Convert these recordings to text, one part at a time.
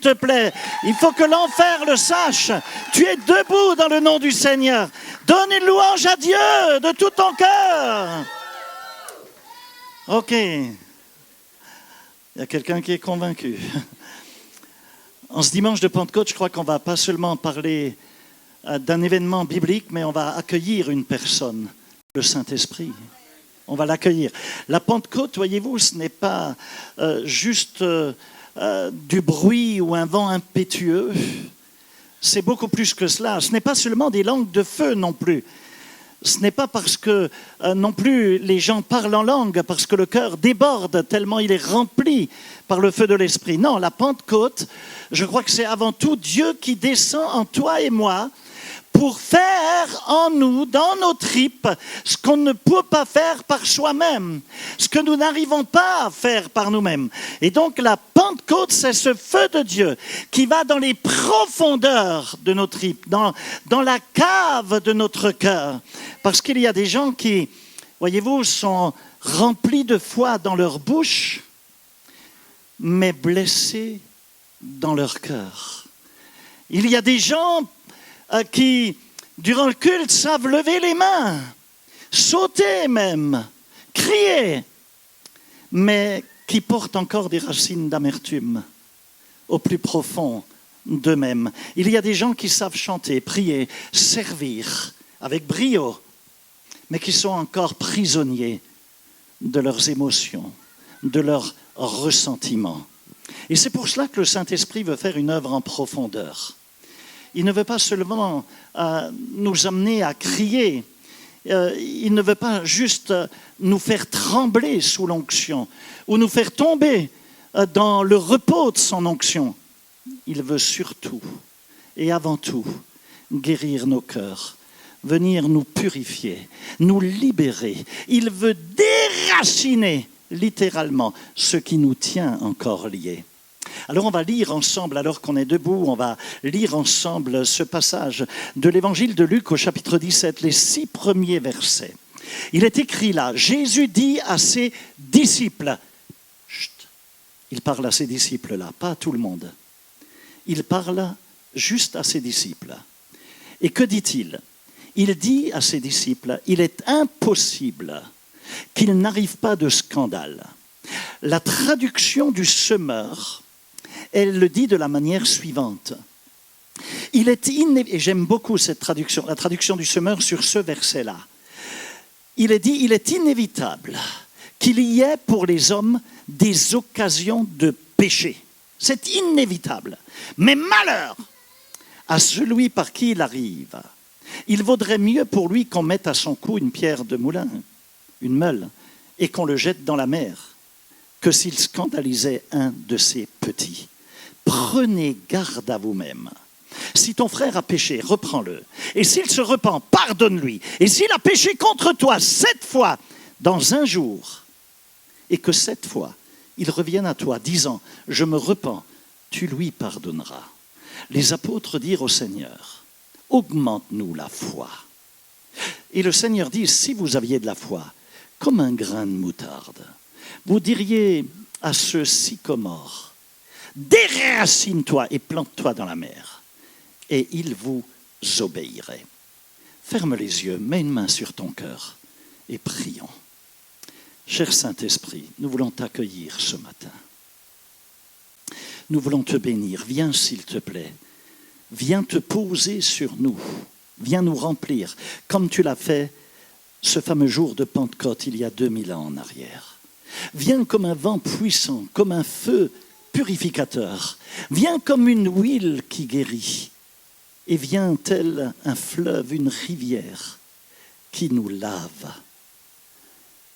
te plaît. Il faut que l'enfer le sache. Tu es debout dans le nom du Seigneur. Donne une louange à Dieu de tout ton cœur. Ok. Il y a quelqu'un qui est convaincu. En ce dimanche de Pentecôte, je crois qu'on ne va pas seulement parler d'un événement biblique, mais on va accueillir une personne, le Saint-Esprit. On va l'accueillir. La Pentecôte, voyez-vous, ce n'est pas juste du bruit ou un vent impétueux. C'est beaucoup plus que cela. Ce n'est pas seulement des langues de feu non plus. Ce n'est pas parce que non plus les gens parlent en langue, parce que le cœur déborde tellement il est rempli par le feu de l'Esprit. Non, la Pentecôte, je crois que c'est avant tout Dieu qui descend en toi et moi pour faire en nous, dans nos tripes, ce qu'on ne peut pas faire par soi-même, ce que nous n'arrivons pas à faire par nous-mêmes. Et donc la Pentecôte, c'est ce feu de Dieu qui va dans les profondeurs de nos tripes, dans la cave de notre cœur. Parce qu'il y a des gens qui, voyez-vous, sont remplis de foi dans leur bouche, mais blessés dans leur cœur. Il y a des gens qui, durant le culte, savent lever les mains, sauter même, crier, mais qui portent encore des racines d'amertume au plus profond d'eux-mêmes. Il y a des gens qui savent chanter, prier, servir avec brio, mais qui sont encore prisonniers de leurs émotions, de leurs ressentiments. Et c'est pour cela que le Saint-Esprit veut faire une œuvre en profondeur. Il ne veut pas seulement nous amener à crier, il ne veut pas juste nous faire trembler sous l'onction ou nous faire tomber dans le repos de son onction. Il veut surtout et avant tout guérir nos cœurs, venir nous purifier, nous libérer. Il veut déraciner littéralement ce qui nous tient encore liés. Alors on va lire ensemble, alors qu'on est debout, on va lire ensemble ce passage de l'évangile de Luc au chapitre 17, les 6 premiers versets. Il est écrit là, Jésus dit à ses disciples, chut, il parle à ses disciples là, pas à tout le monde, il parle juste à ses disciples. Et que dit-il ? Il dit à ses disciples, il est impossible qu'il n'arrive pas de scandale. La traduction du semeur, elle le dit de la manière suivante. Et j'aime beaucoup cette traduction, la traduction du semeur sur ce verset-là. Il est dit, il est inévitable qu'il y ait pour les hommes des occasions de péché. C'est inévitable. Mais malheur à celui par qui il arrive. Il vaudrait mieux pour lui qu'on mette à son cou une pierre de moulin, une meule, et qu'on le jette dans la mer, que s'il scandalisait un de ses petits. Prenez garde à vous-même. Si ton frère a péché, reprends-le. Et s'il se repent, pardonne-lui. Et s'il a péché contre toi 7 fois dans un jour, et que 7 fois, il revienne à toi, disant « Je me repens », tu lui pardonneras. Les apôtres dirent au Seigneur « Augmente-nous la foi ». Et le Seigneur dit « Si vous aviez de la foi, comme un grain de moutarde, vous diriez à ce sycomore, déracine-toi et plante-toi dans la mer, et il vous obéirait. » Ferme les yeux, mets une main sur ton cœur et prions. Cher Saint-Esprit, nous voulons t'accueillir ce matin. Nous voulons te bénir. Viens, s'il te plaît. Viens te poser sur nous. Viens nous remplir, comme tu l'as fait ce fameux jour de Pentecôte il y a 2000 ans en arrière. Viens comme un vent puissant, comme un feu purificateur. Viens comme une huile qui guérit. Et viens tel un fleuve, une rivière qui nous lave.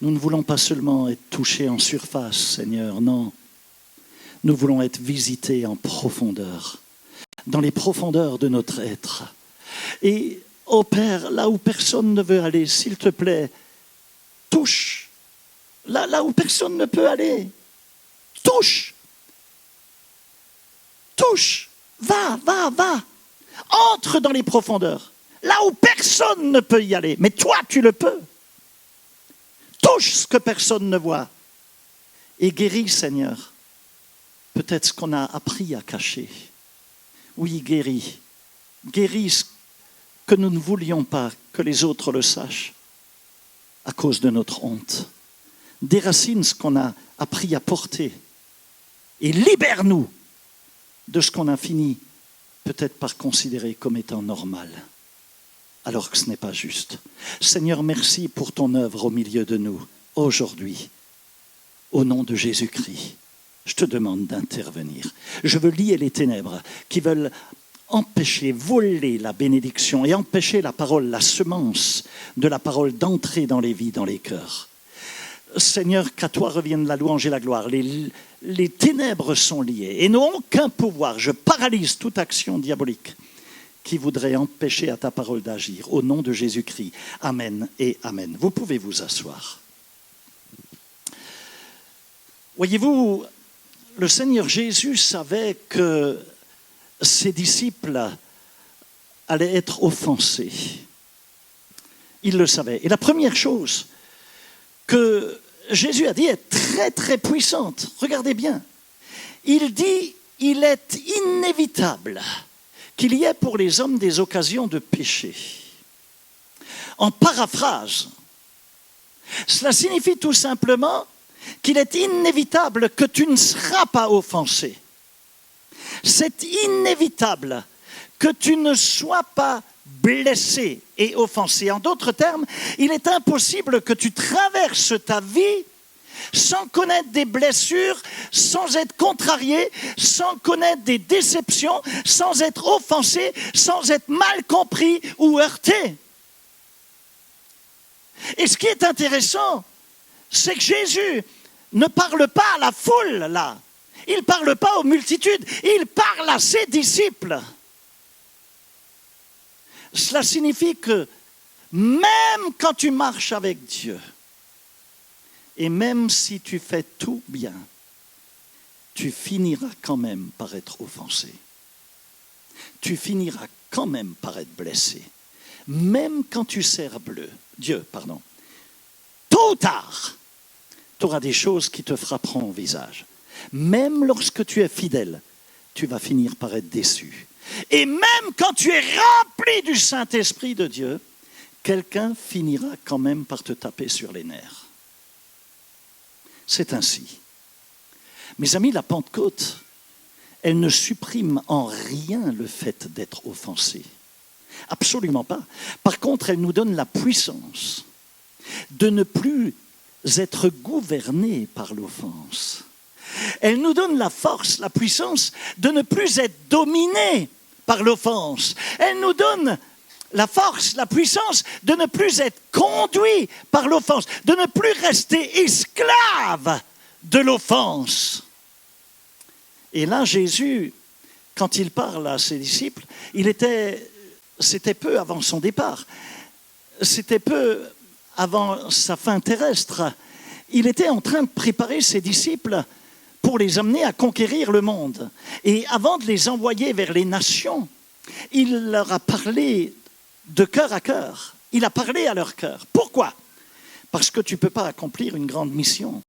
Nous ne voulons pas seulement être touchés en surface, Seigneur, non. Nous voulons être visités en profondeur, dans les profondeurs de notre être. Et, ô Père, là où personne ne veut aller, s'il te plaît, touche. Là où personne ne peut aller, touche. Touche. Va. Entre dans les profondeurs. Là où personne ne peut y aller. Mais toi, tu le peux. Touche ce que personne ne voit. Et guéris, Seigneur. peut-être ce qu'on a appris à cacher. Oui, guéris. Guéris ce que nous ne voulions pas que les autres le sachent à cause de notre honte. Déracine ce qu'on a appris à porter et libère-nous de ce qu'on a fini peut-être par considérer comme étant normal, alors que ce n'est pas juste. Seigneur, merci pour ton œuvre au milieu de nous, aujourd'hui, au nom de Jésus-Christ. Je te demande d'intervenir. Je veux lier les ténèbres qui veulent empêcher, voler la bénédiction et empêcher la parole, la semence de la parole d'entrer dans les vies, dans les cœurs. Seigneur, qu'à toi revienne la louange et la gloire. Les ténèbres sont liées et n'ont aucun pouvoir. Je paralyse toute action diabolique qui voudrait empêcher à ta parole d'agir. Au nom de Jésus-Christ. Amen et amen. Vous pouvez vous asseoir. Voyez-vous, le Seigneur Jésus savait que ses disciples allaient être offensés. Il le savait. Et la première chose que Jésus a dit est très très puissante. Regardez bien. Il dit, il est inévitable qu'il y ait pour les hommes des occasions de pécher. En paraphrase, cela signifie tout simplement qu'il est inévitable que tu ne seras pas offensé. C'est inévitable que tu ne sois pas blessé et offensé. En d'autres termes, il est impossible que tu traverses ta vie sans connaître des blessures, sans être contrarié, sans connaître des déceptions, sans être offensé, sans être mal compris ou heurté. Et ce qui est intéressant, c'est que Jésus ne parle pas à la foule, là. Il ne parle pas aux multitudes, il parle à ses disciples. Cela signifie que même quand tu marches avec Dieu, et même si tu fais tout bien, tu finiras quand même par être offensé. Tu finiras quand même par être blessé. Même quand tu sers Dieu, tôt ou tard, tu auras des choses qui te frapperont au visage. Même lorsque tu es fidèle, tu vas finir par être déçu. Et même quand tu es rempli du Saint-Esprit de Dieu, quelqu'un finira quand même par te taper sur les nerfs. C'est ainsi. Mes amis, la Pentecôte, elle ne supprime en rien le fait d'être offensé. Absolument pas. Par contre, elle nous donne la puissance de ne plus être gouverné par l'offense. Elle nous donne la force, la puissance de ne plus être dominé par l'offense. Elle nous donne la force, la puissance de ne plus être conduit par l'offense, de ne plus rester esclave de l'offense. Et là, Jésus, quand il parle à ses disciples, c'était peu avant son départ, c'était peu avant sa fin terrestre. Il était en train de préparer ses disciples pour les amener à conquérir le monde. Et avant de les envoyer vers les nations, il leur a parlé de cœur à cœur. Il a parlé à leur cœur. Pourquoi ? Parce que tu ne peux pas accomplir une grande mission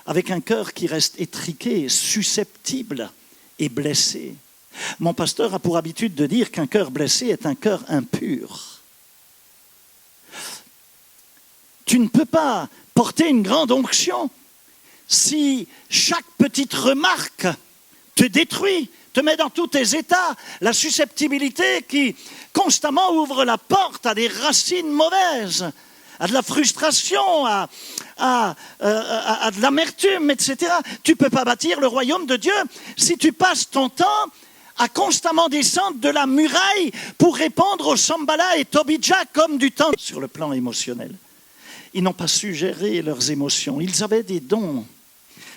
avec un cœur qui reste étriqué, susceptible et blessé. Mon pasteur a pour habitude de dire qu'un cœur blessé est un cœur impur. Tu ne peux pas porter une grande onction si chaque petite remarque te détruit, te met dans tous tes états, la susceptibilité qui constamment ouvre la porte à des racines mauvaises, à de la frustration, à de l'amertume, etc. Tu ne peux pas bâtir le royaume de Dieu si tu passes ton temps à constamment descendre de la muraille pour répondre au Sambala et Tobidja comme du temps sur le plan émotionnel. Ils n'ont pas su gérer leurs émotions. Ils avaient des dons,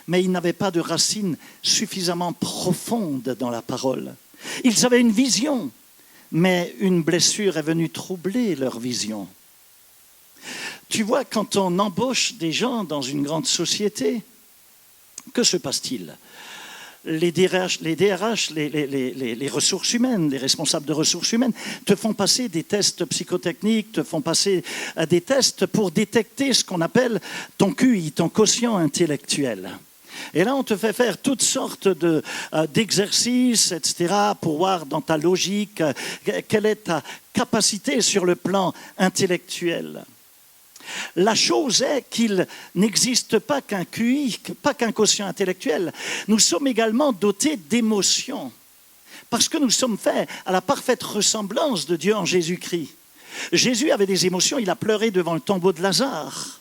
mais ils n'avaient pas de racines suffisamment profondes dans la parole. Ils avaient une vision, mais une blessure est venue troubler leur vision. Tu vois, quand on embauche des gens dans une grande société, que se passe-t-il ? Les DRH, les ressources humaines, les responsables de ressources humaines te font passer des tests psychotechniques, te font passer des tests pour détecter ce qu'on appelle ton QI, ton quotient intellectuel. Et là, on te fait faire toutes sortes d'exercices, etc., pour voir dans ta logique quelle est ta capacité sur le plan intellectuel. La chose est qu'il n'existe pas qu'un QI, pas qu'un quotient intellectuel. Nous sommes également dotés d'émotions, parce que nous sommes faits à la parfaite ressemblance de Dieu en Jésus-Christ. Jésus avait des émotions, il a pleuré devant le tombeau de Lazare.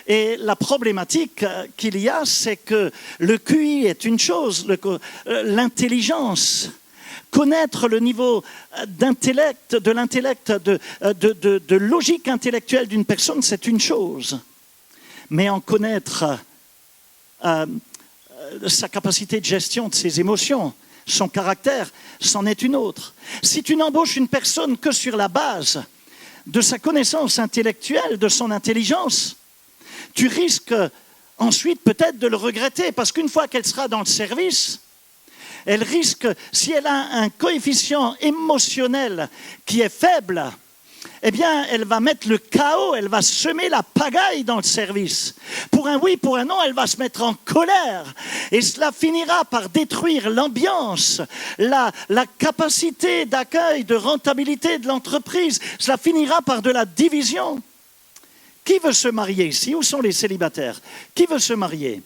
Et la problématique qu'il y a, c'est que le QI est une chose, l'intelligence, connaître le niveau d'intellect, de l'intellect, de logique intellectuelle d'une personne, c'est une chose. Mais en connaître sa capacité de gestion de ses émotions, son caractère, c'en est une autre. Si tu n'embauches une personne que sur la base de sa connaissance intellectuelle, de son intelligence, tu risques ensuite peut-être de le regretter, parce qu'une fois qu'elle sera dans le service, elle risque, si elle a un coefficient émotionnel qui est faible, eh bien, elle va mettre le chaos, elle va semer la pagaille dans le service. Pour un oui, pour un non, elle va se mettre en colère. Et cela finira par détruire l'ambiance, la capacité d'accueil, de rentabilité de l'entreprise. Cela finira par de la division. Qui veut se marier ici? Où sont les célibataires? Qui veut se marier?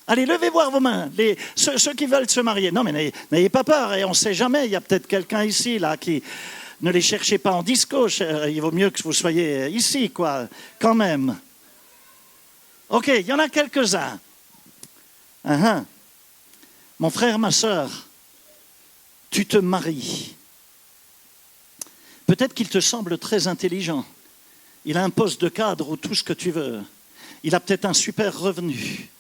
Allez, levez voir vos mains, ceux qui veulent se marier. Non, mais n'ayez pas peur, et on ne sait jamais, il y a peut-être quelqu'un ici, là, qui... Ne les cherchez pas en disco, il vaut mieux que vous soyez ici, quoi, quand même. Ok, il y en a quelques-uns. Mon frère, ma sœur, tu te maries. Peut-être qu'il te semble très intelligent. Il a un poste de cadre ou tout ce que tu veux. Il a peut-être un super revenu.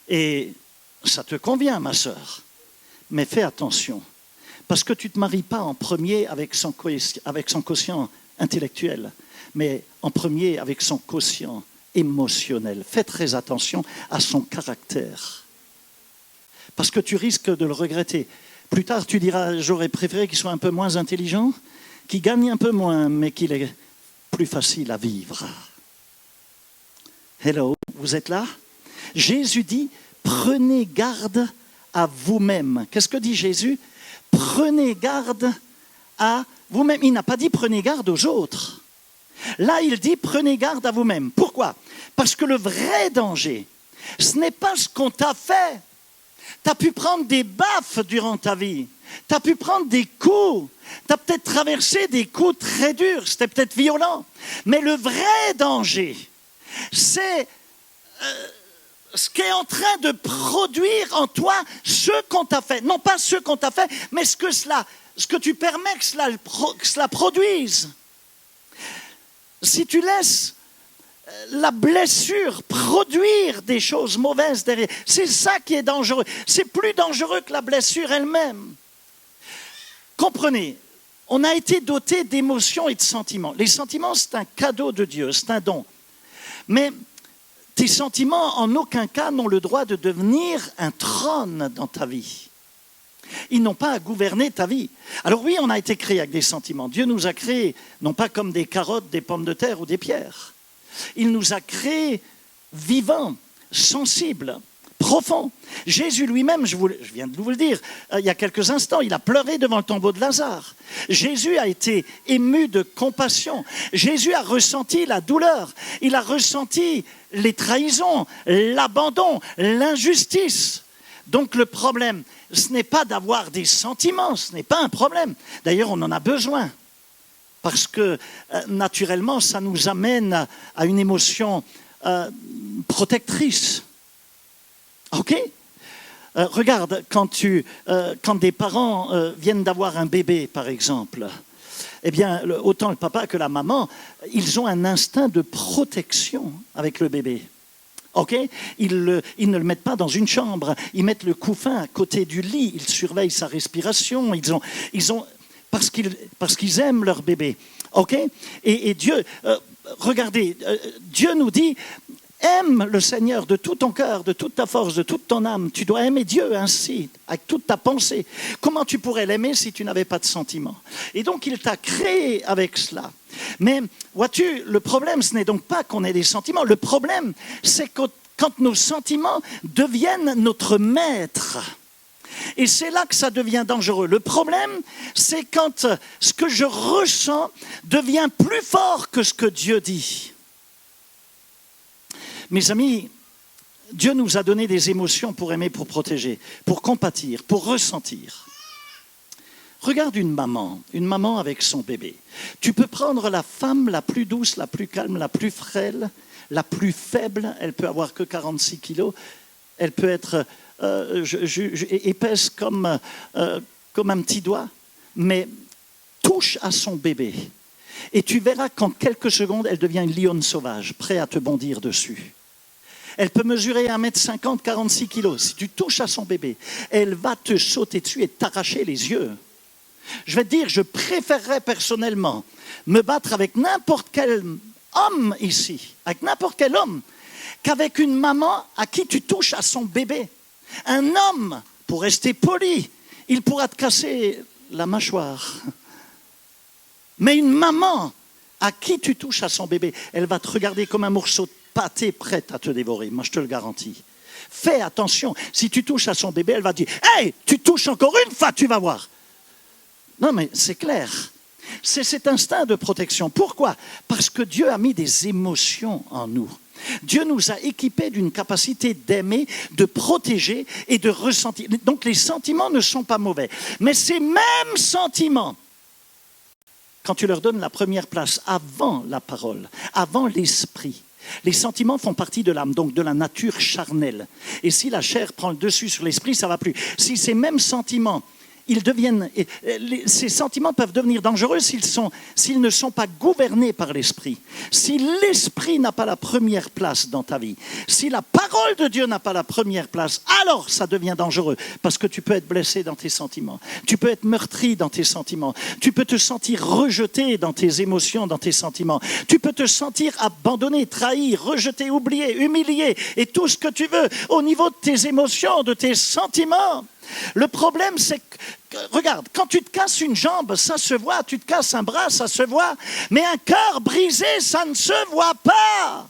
Et ça te convient, ma sœur. Mais fais attention. Parce que tu ne te maries pas en premier avec son quotient intellectuel, mais en premier avec son quotient émotionnel. Fais très attention à son caractère. Parce que tu risques de le regretter. Plus tard, tu diras, j'aurais préféré qu'il soit un peu moins intelligent, qu'il gagne un peu moins, mais qu'il est plus facile à vivre. Hello, vous êtes là? Jésus dit, prenez garde à vous-même. Qu'est-ce que dit Jésus? Prenez garde à vous-même. Il n'a pas dit prenez garde aux autres. Là, il dit prenez garde à vous-même. Pourquoi? Parce que le vrai danger, ce n'est pas ce qu'on t'a fait. Tu as pu prendre des baffes durant ta vie. Tu as pu prendre des coups. Tu as peut-être traversé des coups très durs. C'était peut-être violent. Mais le vrai danger, c'est... ce qui est en train de produire en toi ce qu'on t'a fait. Non pas ce qu'on t'a fait, mais ce que tu permets que cela produise. Si tu laisses la blessure produire des choses mauvaises derrière, c'est ça qui est dangereux. C'est plus dangereux que la blessure elle-même. Comprenez, on a été doté d'émotions et de sentiments. Les sentiments, c'est un cadeau de Dieu, c'est un don. Mais... tes sentiments, en aucun cas, n'ont le droit de devenir un trône dans ta vie. Ils n'ont pas à gouverner ta vie. Alors oui, on a été créé avec des sentiments. Dieu nous a créés, non pas comme des carottes, des pommes de terre ou des pierres. Il nous a créés vivants, sensibles, profonds. Jésus lui-même, je viens de vous le dire, il y a quelques instants, il a pleuré devant le tombeau de Lazare. Jésus a été ému de compassion. Jésus a ressenti la douleur. Il a ressenti les trahisons, l'abandon, l'injustice. Donc le problème, ce n'est pas d'avoir des sentiments, ce n'est pas un problème. D'ailleurs, on en a besoin. Parce que naturellement, ça nous amène à une émotion protectrice. Ok? Regarde, quand des parents viennent d'avoir un bébé, par exemple, eh bien, autant le papa que la maman, ils ont un instinct de protection avec le bébé. Ok? Ils ne le mettent pas dans une chambre, ils mettent le couffin à côté du lit, ils surveillent sa respiration, parce qu'ils aiment leur bébé. Ok? Et Dieu, regardez, Dieu nous dit, aime le Seigneur de tout ton cœur, de toute ta force, de toute ton âme. Tu dois aimer Dieu ainsi, avec toute ta pensée. Comment tu pourrais l'aimer si tu n'avais pas de sentiments? Et donc, il t'a créé avec cela. Mais, vois-tu, le problème, ce n'est donc pas qu'on ait des sentiments. Le problème, c'est quand nos sentiments deviennent notre maître. Et c'est là que ça devient dangereux. Le problème, c'est quand ce que je ressens devient plus fort que ce que Dieu dit. Mes amis, Dieu nous a donné des émotions pour aimer, pour protéger, pour compatir, pour ressentir. Regarde une maman avec son bébé. Tu peux prendre la femme la plus douce, la plus calme, la plus frêle, la plus faible. Elle peut avoir que 46 kilos. Elle peut être épaisse comme un petit doigt, mais touche à son bébé. Et tu verras qu'en quelques secondes, elle devient une lionne sauvage, prête à te bondir dessus. Elle peut mesurer 1,50 m, 46 kilos. Si tu touches à son bébé, elle va te sauter dessus et t'arracher les yeux. Je vais te dire, je préférerais personnellement me battre avec n'importe quel homme ici, avec n'importe quel homme, qu'avec une maman à qui tu touches à son bébé. Un homme, pour rester poli, il pourra te casser la mâchoire. Mais une maman à qui tu touches à son bébé, elle va te regarder comme un morceau de pâté prête à te dévorer. Moi, je te le garantis. Fais attention. Si tu touches à son bébé, elle va dire « Hey, tu touches encore une fois, tu vas voir !» Non, mais c'est clair. C'est cet instinct de protection. Pourquoi? Parce que Dieu a mis des émotions en nous. Dieu nous a équipés d'une capacité d'aimer, de protéger et de ressentir. Donc les sentiments ne sont pas mauvais. Mais ces mêmes sentiments, quand tu leur donnes la première place avant la parole, avant l'esprit, les sentiments font partie de l'âme, donc de la nature charnelle. Et si la chair prend le dessus sur l'esprit, ça ne va plus. Si ces mêmes sentiments, ces sentiments peuvent devenir dangereux s'ils ne sont pas gouvernés par l'esprit. Si l'esprit n'a pas la première place dans ta vie, si la parole de Dieu n'a pas la première place, alors ça devient dangereux. Parce que tu peux être blessé dans tes sentiments, tu peux être meurtri dans tes sentiments, tu peux te sentir rejeté dans tes émotions, dans tes sentiments, tu peux te sentir abandonné, trahi, rejeté, oublié, humilié et tout ce que tu veux au niveau de tes émotions, de tes sentiments. Le problème, c'est que, regarde, quand tu te casses une jambe, ça se voit, tu te casses un bras, ça se voit, mais un cœur brisé, ça ne se voit pas.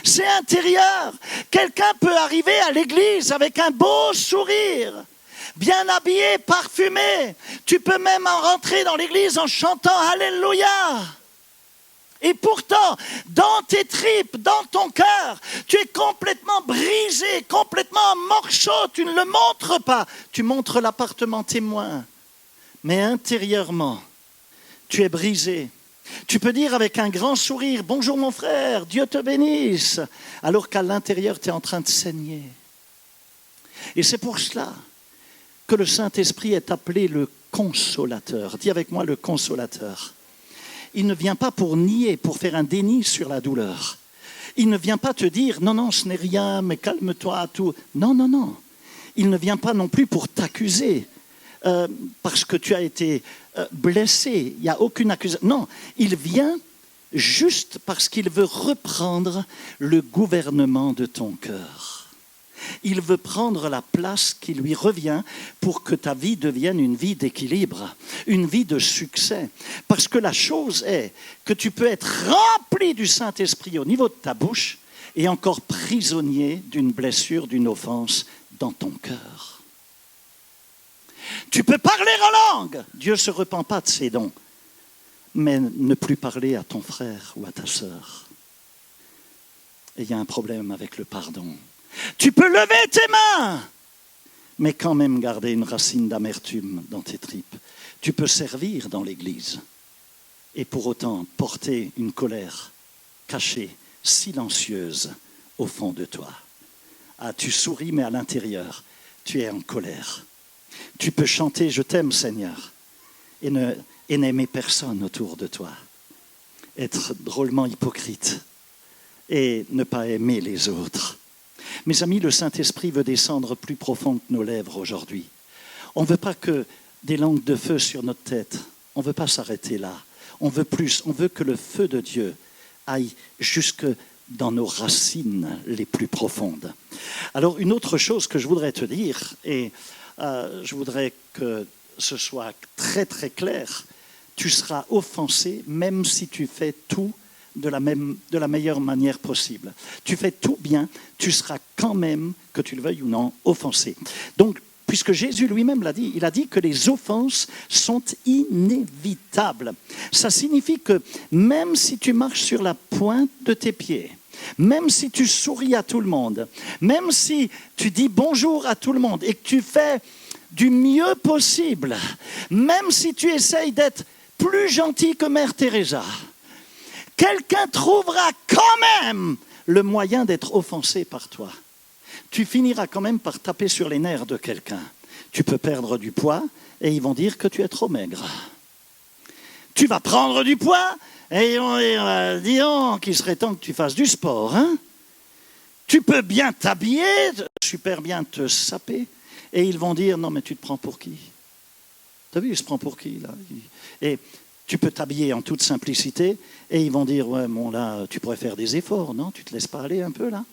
C'est intérieur. Quelqu'un peut arriver à l'église avec un beau sourire, bien habillé, parfumé. Tu peux même en rentrer dans l'église en chantant « Alléluia ». Et pourtant, dans tes tripes, dans ton cœur, tu es complètement brisé, complètement en morceaux, tu ne le montres pas. Tu montres l'appartement témoin. Mais intérieurement, tu es brisé. Tu peux dire avec un grand sourire « Bonjour mon frère, Dieu te bénisse », alors qu'à l'intérieur, tu es en train de saigner. Et c'est pour cela que le Saint-Esprit est appelé le consolateur. Dis avec moi le consolateur. Il ne vient pas pour nier, pour faire un déni sur la douleur. Il ne vient pas te dire « Non, non, ce n'est rien, mais calme-toi, tout. » Non, non, non. Il ne vient pas non plus pour t'accuser parce que tu as été blessé. Il n'y a aucune accusation. Non, il vient juste parce qu'il veut reprendre le gouvernement de ton cœur. Il veut prendre la place qui lui revient pour que ta vie devienne une vie d'équilibre, une vie de succès. Parce que la chose est que tu peux être rempli du Saint-Esprit au niveau de ta bouche et encore prisonnier d'une blessure, d'une offense dans ton cœur. Tu peux parler en langue. Dieu ne se repent pas de ses dons. Mais ne plus parler à ton frère ou à ta sœur. Et il y a un problème avec le pardon. Tu peux lever tes mains, mais quand même garder une racine d'amertume dans tes tripes. Tu peux servir dans l'église et pour autant porter une colère cachée, silencieuse au fond de toi. Ah, tu souris, mais à l'intérieur, tu es en colère. Tu peux chanter « Je t'aime, Seigneur » et n'aimer personne autour de toi. Être drôlement hypocrite et ne pas aimer les autres. Mes amis, le Saint-Esprit veut descendre plus profond que nos lèvres aujourd'hui. On ne veut pas que des langues de feu sur notre tête. On ne veut pas s'arrêter là. On veut plus. On veut que le feu de Dieu aille jusque dans nos racines les plus profondes. Alors, une autre chose que je voudrais te dire, et je voudrais que ce soit très très clair, tu seras offensé même si tu fais tout de la meilleure manière possible. Tu fais tout bien, tu seras quand même, que tu le veuilles ou non, offensé. Donc, puisque Jésus lui-même l'a dit, il a dit que les offenses sont inévitables. Ça signifie que même si tu marches sur la pointe de tes pieds, même si tu souris à tout le monde, même si tu dis bonjour à tout le monde et que tu fais du mieux possible, même si tu essayes d'être plus gentil que Mère Teresa, quelqu'un trouvera quand même le moyen d'être offensé par toi. Tu finiras quand même par taper sur les nerfs de quelqu'un. Tu peux perdre du poids et ils vont dire que tu es trop maigre. Tu vas prendre du poids et ils vont dire, dis donc, qu'il serait temps que tu fasses du sport. Hein? Tu peux bien t'habiller, super bien te saper, et ils vont dire, non mais tu te prends pour qui? T'as vu, il se prend pour qui là? Et tu peux t'habiller en toute simplicité, et ils vont dire, ouais, bon là, tu pourrais faire des efforts, non? Tu te laisses pas aller un peu là?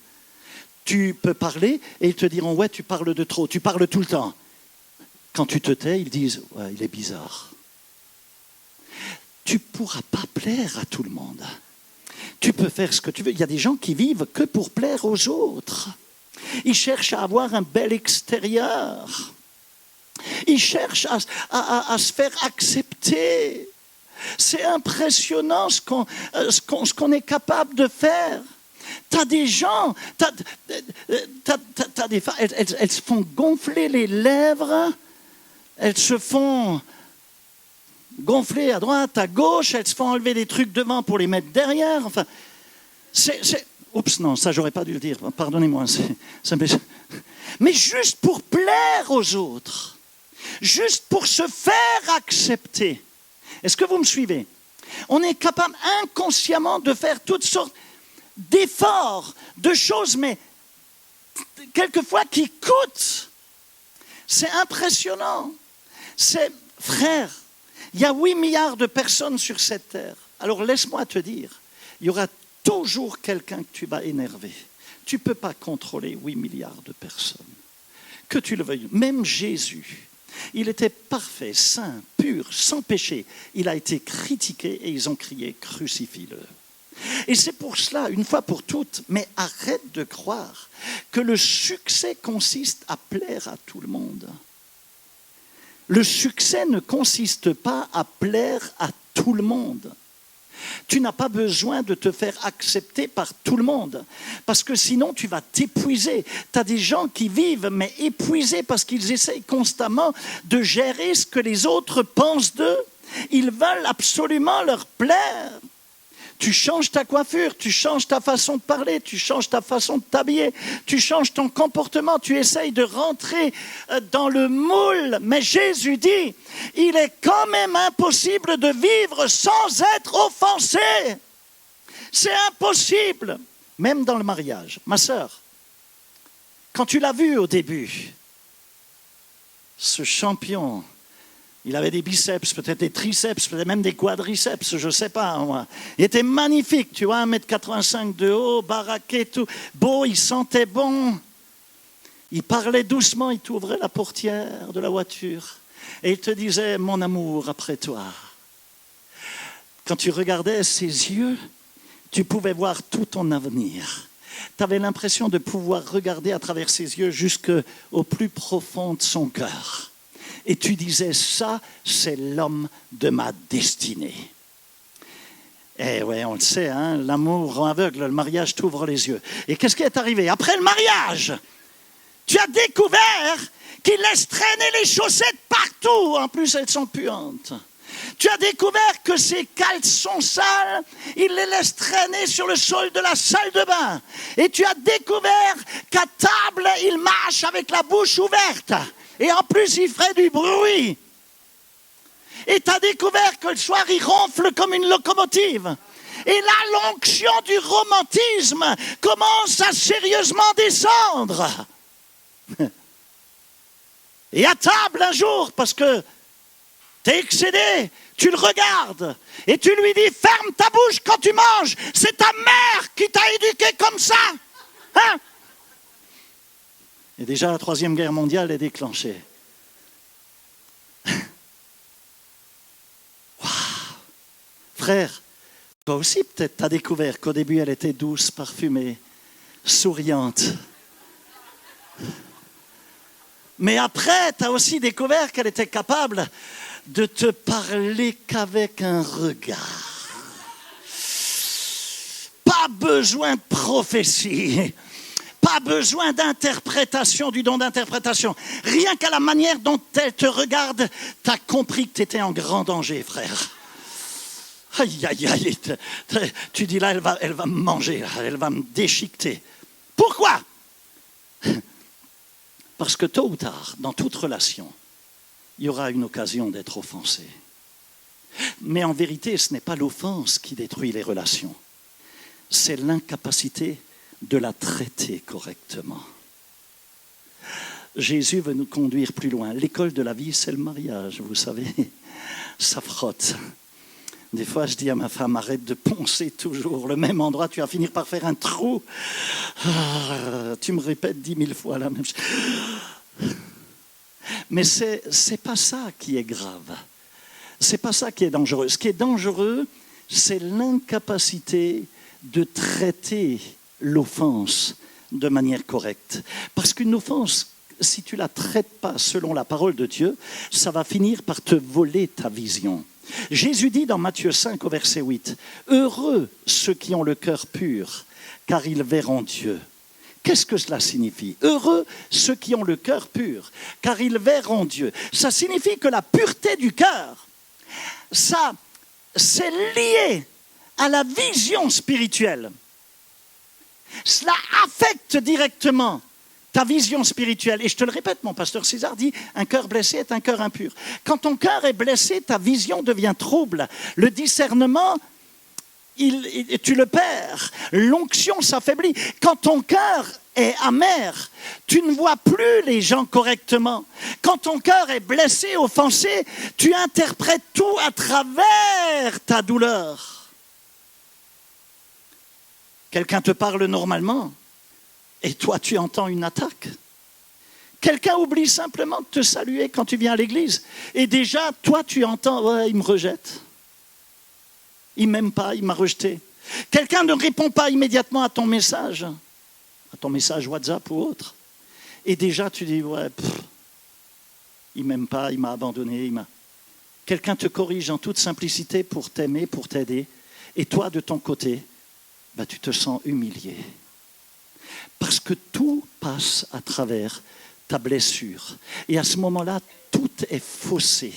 Tu peux parler, et ils te diront, ouais, tu parles de trop, tu parles tout le temps. Quand tu te tais, ils disent, ouais, il est bizarre. Tu ne pourras pas plaire à tout le monde. Tu peux faire ce que tu veux. Il y a des gens qui vivent que pour plaire aux autres. Ils cherchent à avoir un bel extérieur. Ils cherchent à se faire accepter. C'est impressionnant ce qu'on est capable de faire. Tu as des gens, t'as des femmes, elles se font gonfler les lèvres, elles se font gonfler à droite, à gauche, elles se font enlever des trucs devant pour les mettre derrière. Enfin, oups, non, ça, j'aurais pas dû le dire. Pardonnez-moi. Mais juste pour plaire aux autres. Juste pour se faire accepter. Est-ce que vous me suivez? On est capable inconsciemment de faire toutes sortes d'efforts, de choses, mais quelquefois qui coûtent. C'est impressionnant. Frère, il y a 8 milliards de personnes sur cette terre. Alors laisse-moi te dire, il y aura toujours quelqu'un que tu vas énerver. Tu ne peux pas contrôler 8 milliards de personnes. Que tu le veuilles. Même Jésus, il était parfait, saint, pur, sans péché. Il a été critiqué et ils ont crié « crucifie-le ». Et c'est pour cela, une fois pour toutes, mais arrête de croire que le succès consiste à plaire à tout le monde. Le succès ne consiste pas à plaire à tout le monde. Tu n'as pas besoin de te faire accepter par tout le monde, parce que sinon tu vas t'épuiser. Tu as des gens qui vivent, mais épuisés parce qu'ils essayent constamment de gérer ce que les autres pensent d'eux. Ils veulent absolument leur plaire. Tu changes ta coiffure, tu changes ta façon de parler, tu changes ta façon de t'habiller, tu changes ton comportement, tu essayes de rentrer dans le moule. Mais Jésus dit, il est quand même impossible de vivre sans être offensé. C'est impossible, même dans le mariage. Ma sœur, quand tu l'as vu au début, ce champion, il avait des biceps, peut-être des triceps, peut-être même des quadriceps, je ne sais pas. Moi. Il était magnifique, tu vois, 1m85 de haut, baraqué, tout beau, il sentait bon. Il parlait doucement, il t'ouvrait la portière de la voiture et il te disait « Mon amour, après toi ». Quand tu regardais ses yeux, tu pouvais voir tout ton avenir. Tu avais l'impression de pouvoir regarder à travers ses yeux jusqu'au plus profond de son cœur. Et tu disais, ça, c'est l'homme de ma destinée. Eh oui, on le sait, hein, l'amour rend aveugle, le mariage t'ouvre les yeux. Et qu'est-ce qui est arrivé? Après le mariage, tu as découvert qu'il laisse traîner les chaussettes partout. En plus, elles sont puantes. Tu as découvert que ses caleçons sales, il les laisse traîner sur le sol de la salle de bain. Et tu as découvert qu'à table, il mâche avec la bouche ouverte. Et en plus, il ferait du bruit. Et tu as découvert que le soir, il ronfle comme une locomotive. Et là, l'onction du romantisme commence à sérieusement descendre. Et à table un jour, parce que tu es excédé, tu le regardes et tu lui dis, ferme ta bouche quand tu manges. C'est ta mère qui t'a éduqué comme ça. Hein? Et déjà, la Troisième Guerre mondiale est déclenchée. Waouh! Frère, Toi aussi, peut-être, tu as découvert qu'au début, elle était douce, parfumée, souriante. Mais après, tu as aussi découvert qu'elle était capable de te parler qu'avec un regard. Pas besoin de prophétie. Pas besoin d'interprétation, du don d'interprétation. Rien qu'à la manière dont elle te regarde, tu as compris que tu étais en grand danger, frère. Aïe, aïe, aïe. Tu dis là, elle va me manger, là, elle va me déchiqueter. Pourquoi? Parce que tôt ou tard, dans toute relation, il y aura une occasion d'être offensé. Mais en vérité, ce n'est pas l'offense qui détruit les relations. C'est l'incapacité de la traiter correctement. Jésus veut nous conduire plus loin. L'école de la vie, c'est le mariage, vous savez. Ça frotte. Des fois, je dis à ma femme, arrête de poncer toujours le même endroit, tu vas finir par faire un trou. Tu me répètes 10 000 fois la même chose. Mais c'est pas ça qui est grave. C'est pas ça qui est dangereux. Ce qui est dangereux, c'est l'incapacité de traiter l'offense de manière correcte. Parce qu'une offense, si tu ne la traites pas selon la parole de Dieu, ça va finir par te voler ta vision. Jésus dit dans Matthieu 5 au verset 8, « Heureux ceux qui ont le cœur pur, car ils verront Dieu. » Qu'est-ce que cela signifie? Heureux ceux qui ont le cœur pur, car ils verront Dieu. Ça signifie que la pureté du cœur, ça, c'est lié à la vision spirituelle. Cela affecte directement ta vision spirituelle. Et je te le répète, mon pasteur César dit, un cœur blessé est un cœur impur. Quand ton cœur est blessé, ta vision devient trouble. Le discernement, tu le perds. L'onction s'affaiblit. Quand ton cœur est amer, tu ne vois plus les gens correctement. Quand ton cœur est blessé, offensé, tu interprètes tout à travers ta douleur. Quelqu'un te parle normalement et toi tu entends une attaque. Quelqu'un oublie simplement de te saluer quand tu viens à l'église et déjà toi tu entends « ouais, il me rejette, il ne m'aime pas, il m'a rejeté ». Quelqu'un ne répond pas immédiatement à ton message WhatsApp ou autre et déjà tu dis « ouais, il ne m'aime pas, il m'a abandonné, Quelqu'un te corrige en toute simplicité pour t'aimer, pour t'aider et toi de ton côté, tu te sens humilié. Parce que tout passe à travers ta blessure. Et à ce moment-là, tout est faussé.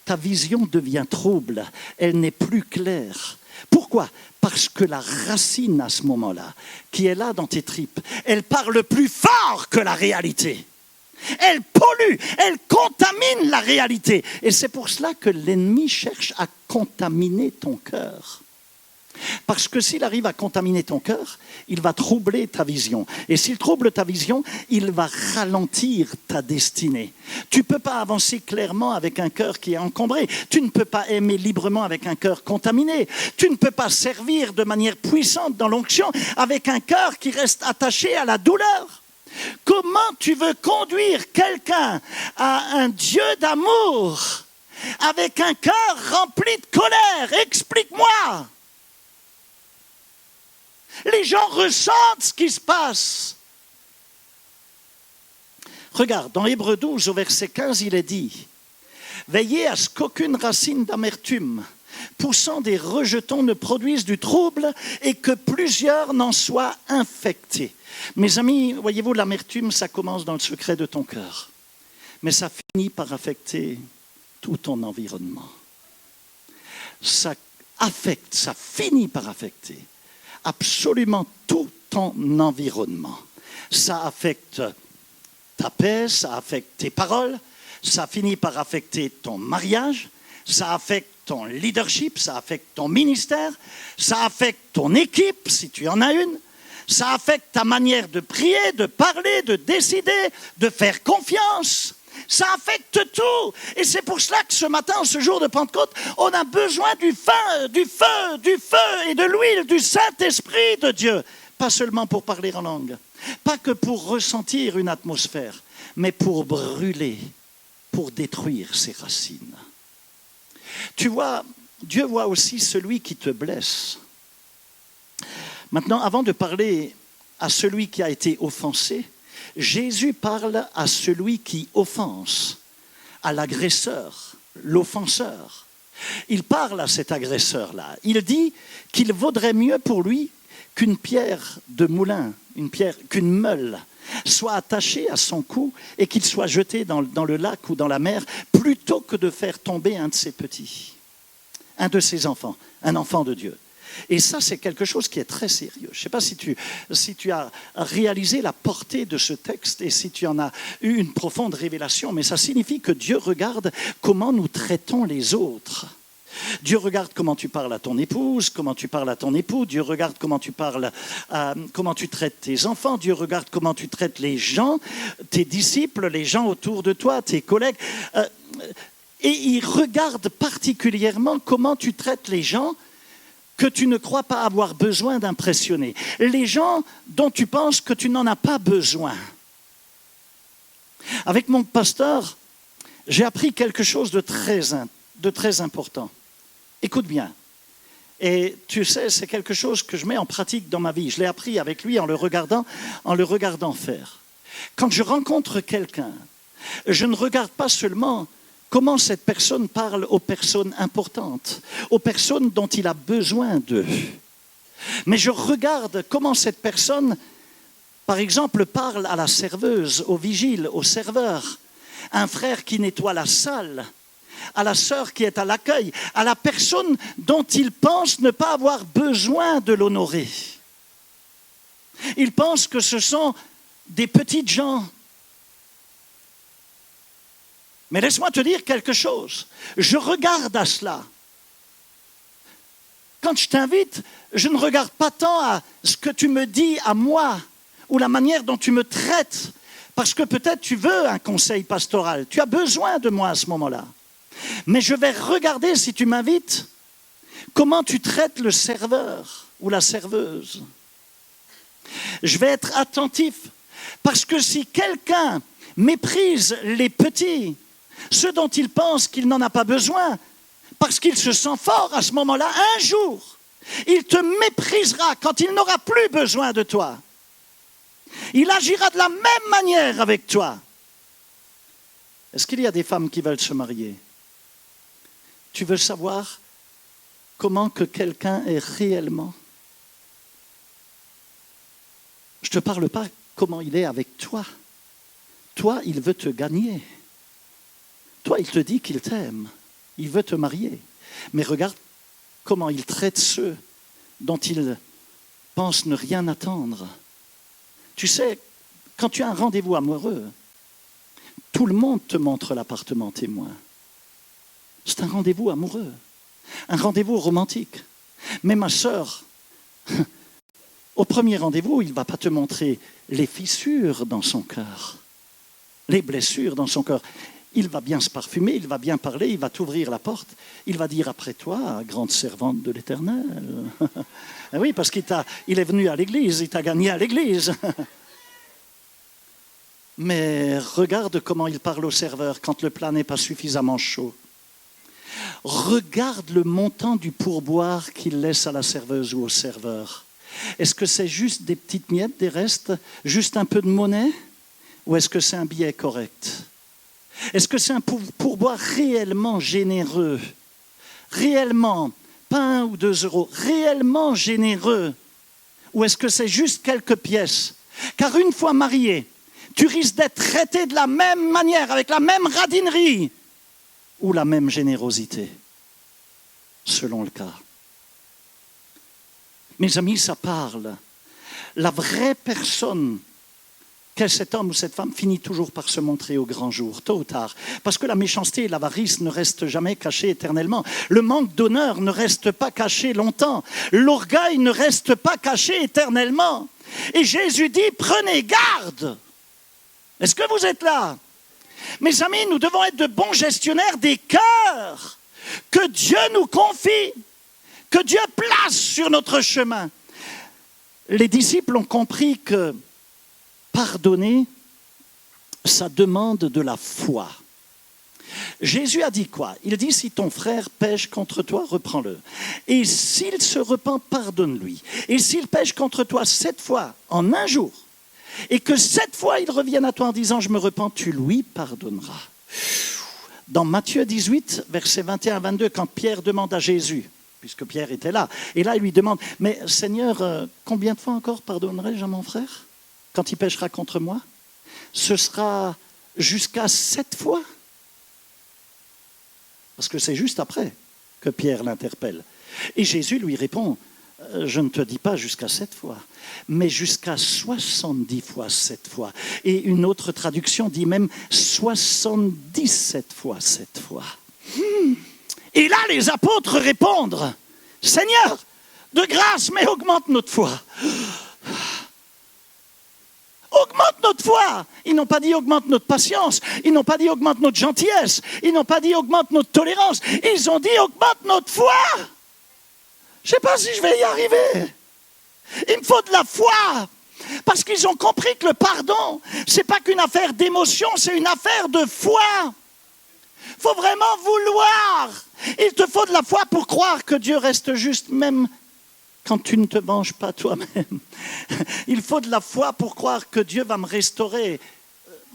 Ta vision devient trouble. Elle n'est plus claire. Pourquoi? Parce que la racine à ce moment-là, qui est là dans tes tripes, elle parle plus fort que la réalité. Elle pollue, elle contamine la réalité. Et c'est pour cela que l'ennemi cherche à contaminer ton cœur. Parce que s'il arrive à contaminer ton cœur, il va troubler ta vision. Et s'il trouble ta vision, il va ralentir ta destinée. Tu ne peux pas avancer clairement avec un cœur qui est encombré. Tu ne peux pas aimer librement avec un cœur contaminé. Tu ne peux pas servir de manière puissante dans l'onction avec un cœur qui reste attaché à la douleur. Comment tu veux conduire quelqu'un à un Dieu d'amour avec un cœur rempli de colère? Explique-moi. Les gens ressentent ce qui se passe. Regarde, dans Hébreux 12, au verset 15, il est dit « Veillez à ce qu'aucune racine d'amertume poussant des rejetons ne produise du trouble et que plusieurs n'en soient infectés. » Mes amis, voyez-vous, l'amertume, ça commence dans le secret de ton cœur. Mais ça finit par affecter tout ton environnement. Ça affecte, ça finit par affecter absolument tout ton environnement. Ça affecte ta paix, ça affecte tes paroles, ça finit par affecter ton mariage, ça affecte ton leadership, ça affecte ton ministère, ça affecte ton équipe, si tu en as une, ça affecte ta manière de prier, de parler, de décider, de faire confiance. Ça affecte tout. Et c'est pour cela que ce matin, ce jour de Pentecôte, on a besoin du feu, du feu, du feu et de l'huile du Saint-Esprit de Dieu. Pas seulement pour parler en langue, pas que pour ressentir une atmosphère, mais pour brûler, pour détruire ses racines. Tu vois, Dieu voit aussi celui qui te blesse. Maintenant, avant de parler à celui qui a été offensé, Jésus parle à celui qui offense, à l'agresseur, l'offenseur. Il parle à cet agresseur-là. Il dit qu'il vaudrait mieux pour lui qu'une pierre de moulin, qu'une meule soit attachée à son cou et qu'il soit jeté dans le lac ou dans la mer, plutôt que de faire tomber un de ses petits, un de ses enfants, un enfant de Dieu. Et ça, c'est quelque chose qui est très sérieux. Je ne sais pas si tu as réalisé la portée de ce texte et si tu en as eu une profonde révélation, mais ça signifie que Dieu regarde comment nous traitons les autres. Dieu regarde comment tu parles à ton épouse, comment tu parles à ton époux. Dieu regarde comment tu parles, comment tu traites tes enfants. Dieu regarde comment tu traites les gens, tes disciples, les gens autour de toi, tes collègues. Et il regarde particulièrement comment tu traites les gens que tu ne crois pas avoir besoin d'impressionner. Les gens dont tu penses que tu n'en as pas besoin. Avec mon pasteur, j'ai appris quelque chose de très important. Écoute bien. Et tu sais, c'est quelque chose que je mets en pratique dans ma vie. Je l'ai appris avec lui en le regardant faire. Quand je rencontre quelqu'un, je ne regarde pas seulement comment cette personne parle aux personnes importantes, aux personnes dont il a besoin d'eux. Mais je regarde comment cette personne, par exemple, parle à la serveuse, au vigile, au serveur, à un frère qui nettoie la salle, à la sœur qui est à l'accueil, à la personne dont il pense ne pas avoir besoin de l'honorer. Il pense que ce sont des petites gens. Mais laisse-moi te dire quelque chose. Je regarde à cela. Quand je t'invite, je ne regarde pas tant à ce que tu me dis à moi ou la manière dont tu me traites, parce que peut-être tu veux un conseil pastoral. Tu as besoin de moi à ce moment-là. Mais je vais regarder, si tu m'invites, comment tu traites le serveur ou la serveuse. Je vais être attentif, parce que si quelqu'un méprise les petits, ceux dont il pense qu'il n'en a pas besoin, parce qu'il se sent fort à ce moment-là, un jour, il te méprisera quand il n'aura plus besoin de toi. Il agira de la même manière avec toi. Est-ce qu'il y a des femmes qui veulent se marier? Tu veux savoir comment que quelqu'un est réellement? Je ne te parle pas comment il est avec toi. Toi, il veut te gagner. Toi, il te dit qu'il t'aime. Il veut te marier. Mais regarde comment il traite ceux dont il pense ne rien attendre. Tu sais, quand tu as un rendez-vous amoureux, tout le monde te montre l'appartement témoin. C'est un rendez-vous amoureux, un rendez-vous romantique. Mais ma sœur, au premier rendez-vous, il ne va pas te montrer les fissures dans son cœur, les blessures dans son cœur. Il va bien se parfumer, il va bien parler, il va t'ouvrir la porte. Il va dire après toi, grande servante de l'Éternel. Oui, parce qu'il est venu à l'église, il t'a gagné à l'église. Mais regarde comment il parle au serveur quand le plat n'est pas suffisamment chaud. Regarde le montant du pourboire qu'il laisse à la serveuse ou au serveur. Est-ce que c'est juste des petites miettes, des restes, juste un peu de monnaie, ou est-ce que c'est un billet correct? Est-ce que c'est un pourboire réellement généreux? Réellement, pas 1 ou 2 euros, réellement généreux? Ou est-ce que c'est juste quelques pièces? Car une fois marié, tu risques d'être traité de la même manière, avec la même radinerie, ou la même générosité, selon le cas. Mes amis, ça parle. La vraie personne qu'est cet homme ou cette femme finit toujours par se montrer au grand jour, tôt ou tard. Parce que la méchanceté et l'avarice ne restent jamais cachées éternellement. Le manque d'honneur ne reste pas caché longtemps. L'orgueil ne reste pas caché éternellement. Et Jésus dit, prenez garde. Est-ce que vous êtes là? Mes amis, nous devons être de bons gestionnaires des cœurs que Dieu nous confie, que Dieu place sur notre chemin. Les disciples ont compris que pardonner, ça demande de la foi. Jésus a dit quoi? Il dit, si ton frère pêche contre toi, reprends-le. Et s'il se repent, pardonne-lui. Et s'il pêche contre toi 7 fois en un jour, et que 7 fois il revienne à toi en disant, je me repens, tu lui pardonneras. Dans Matthieu 18, versets 21 à 22, quand Pierre demande à Jésus, puisque Pierre était là, et là il lui demande, mais Seigneur, combien de fois encore pardonnerai-je à mon frère quand il pêchera contre moi? Ce sera jusqu'à 7 fois. Parce que c'est juste après que Pierre l'interpelle. Et Jésus lui répond, je ne te dis pas jusqu'à 7 fois, mais jusqu'à 70 fois 7 fois. Et une autre traduction dit même 77 fois 7 fois. Et là, les apôtres répondent, Seigneur, de grâce, mais augmente notre foi. Augmente notre foi. Ils n'ont pas dit augmente notre patience. Ils n'ont pas dit augmente notre gentillesse. Ils n'ont pas dit augmente notre tolérance. Ils ont dit augmente notre foi. Je ne sais pas si je vais y arriver. Il me faut de la foi. Parce qu'ils ont compris que le pardon, ce n'est pas qu'une affaire d'émotion, c'est une affaire de foi. Il faut vraiment vouloir. Il te faut de la foi pour croire que Dieu reste juste, même quand tu ne te venges pas toi-même. Il faut de la foi pour croire que Dieu va me restaurer,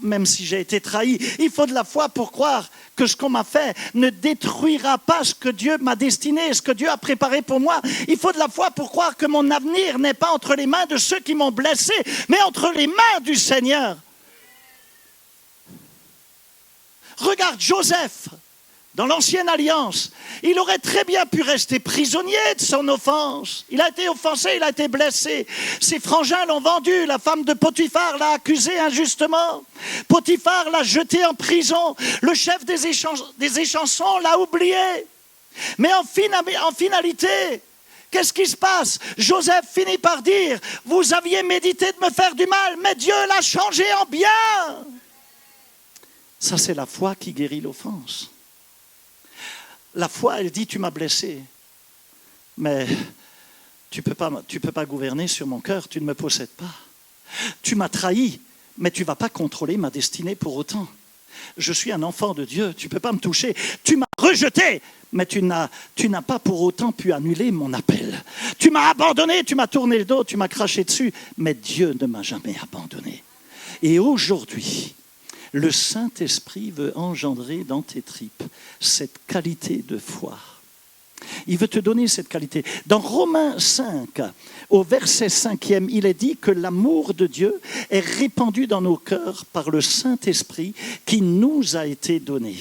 même si j'ai été trahi. Il faut de la foi pour croire que ce qu'on m'a fait ne détruira pas ce que Dieu m'a destiné, ce que Dieu a préparé pour moi. Il faut de la foi pour croire que mon avenir n'est pas entre les mains de ceux qui m'ont blessé, mais entre les mains du Seigneur. Regarde Joseph. Dans l'Ancienne Alliance, il aurait très bien pu rester prisonnier de son offense. Il a été offensé, il a été blessé. Ses frangins l'ont vendu, la femme de Potiphar l'a accusé injustement. Potiphar l'a jeté en prison. Le chef des échansons l'a oublié. Mais en finalité, qu'est-ce qui se passe? Joseph finit par dire, vous aviez médité de me faire du mal, mais Dieu l'a changé en bien. Ça, c'est la foi qui guérit l'offense. La foi, elle dit, tu m'as blessé, mais tu peux pas gouverner sur mon cœur, tu ne me possèdes pas. Tu m'as trahi, mais tu ne vas pas contrôler ma destinée pour autant. Je suis un enfant de Dieu, tu ne peux pas me toucher. Tu m'as rejeté, mais tu n'as pas pour autant pu annuler mon appel. Tu m'as abandonné, tu m'as tourné le dos, tu m'as craché dessus, mais Dieu ne m'a jamais abandonné. Et aujourd'hui, le Saint-Esprit veut engendrer dans tes tripes cette qualité de foi. Il veut te donner cette qualité. Dans Romains 5, au verset 5e, il est dit que l'amour de Dieu est répandu dans nos cœurs par le Saint-Esprit qui nous a été donné.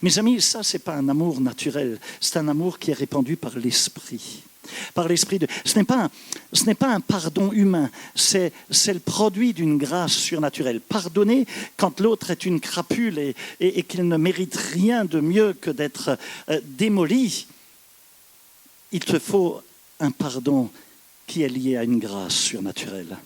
Mes amis, ça, ce n'est pas un amour naturel, c'est un amour qui est répandu par l'Esprit. Par l'Esprit de... Ce n'est pas un pardon humain, c'est le produit d'une grâce surnaturelle. Pardonner quand l'autre est une crapule et qu'il ne mérite rien de mieux que d'être démoli, il te faut un pardon qui est lié à une grâce surnaturelle.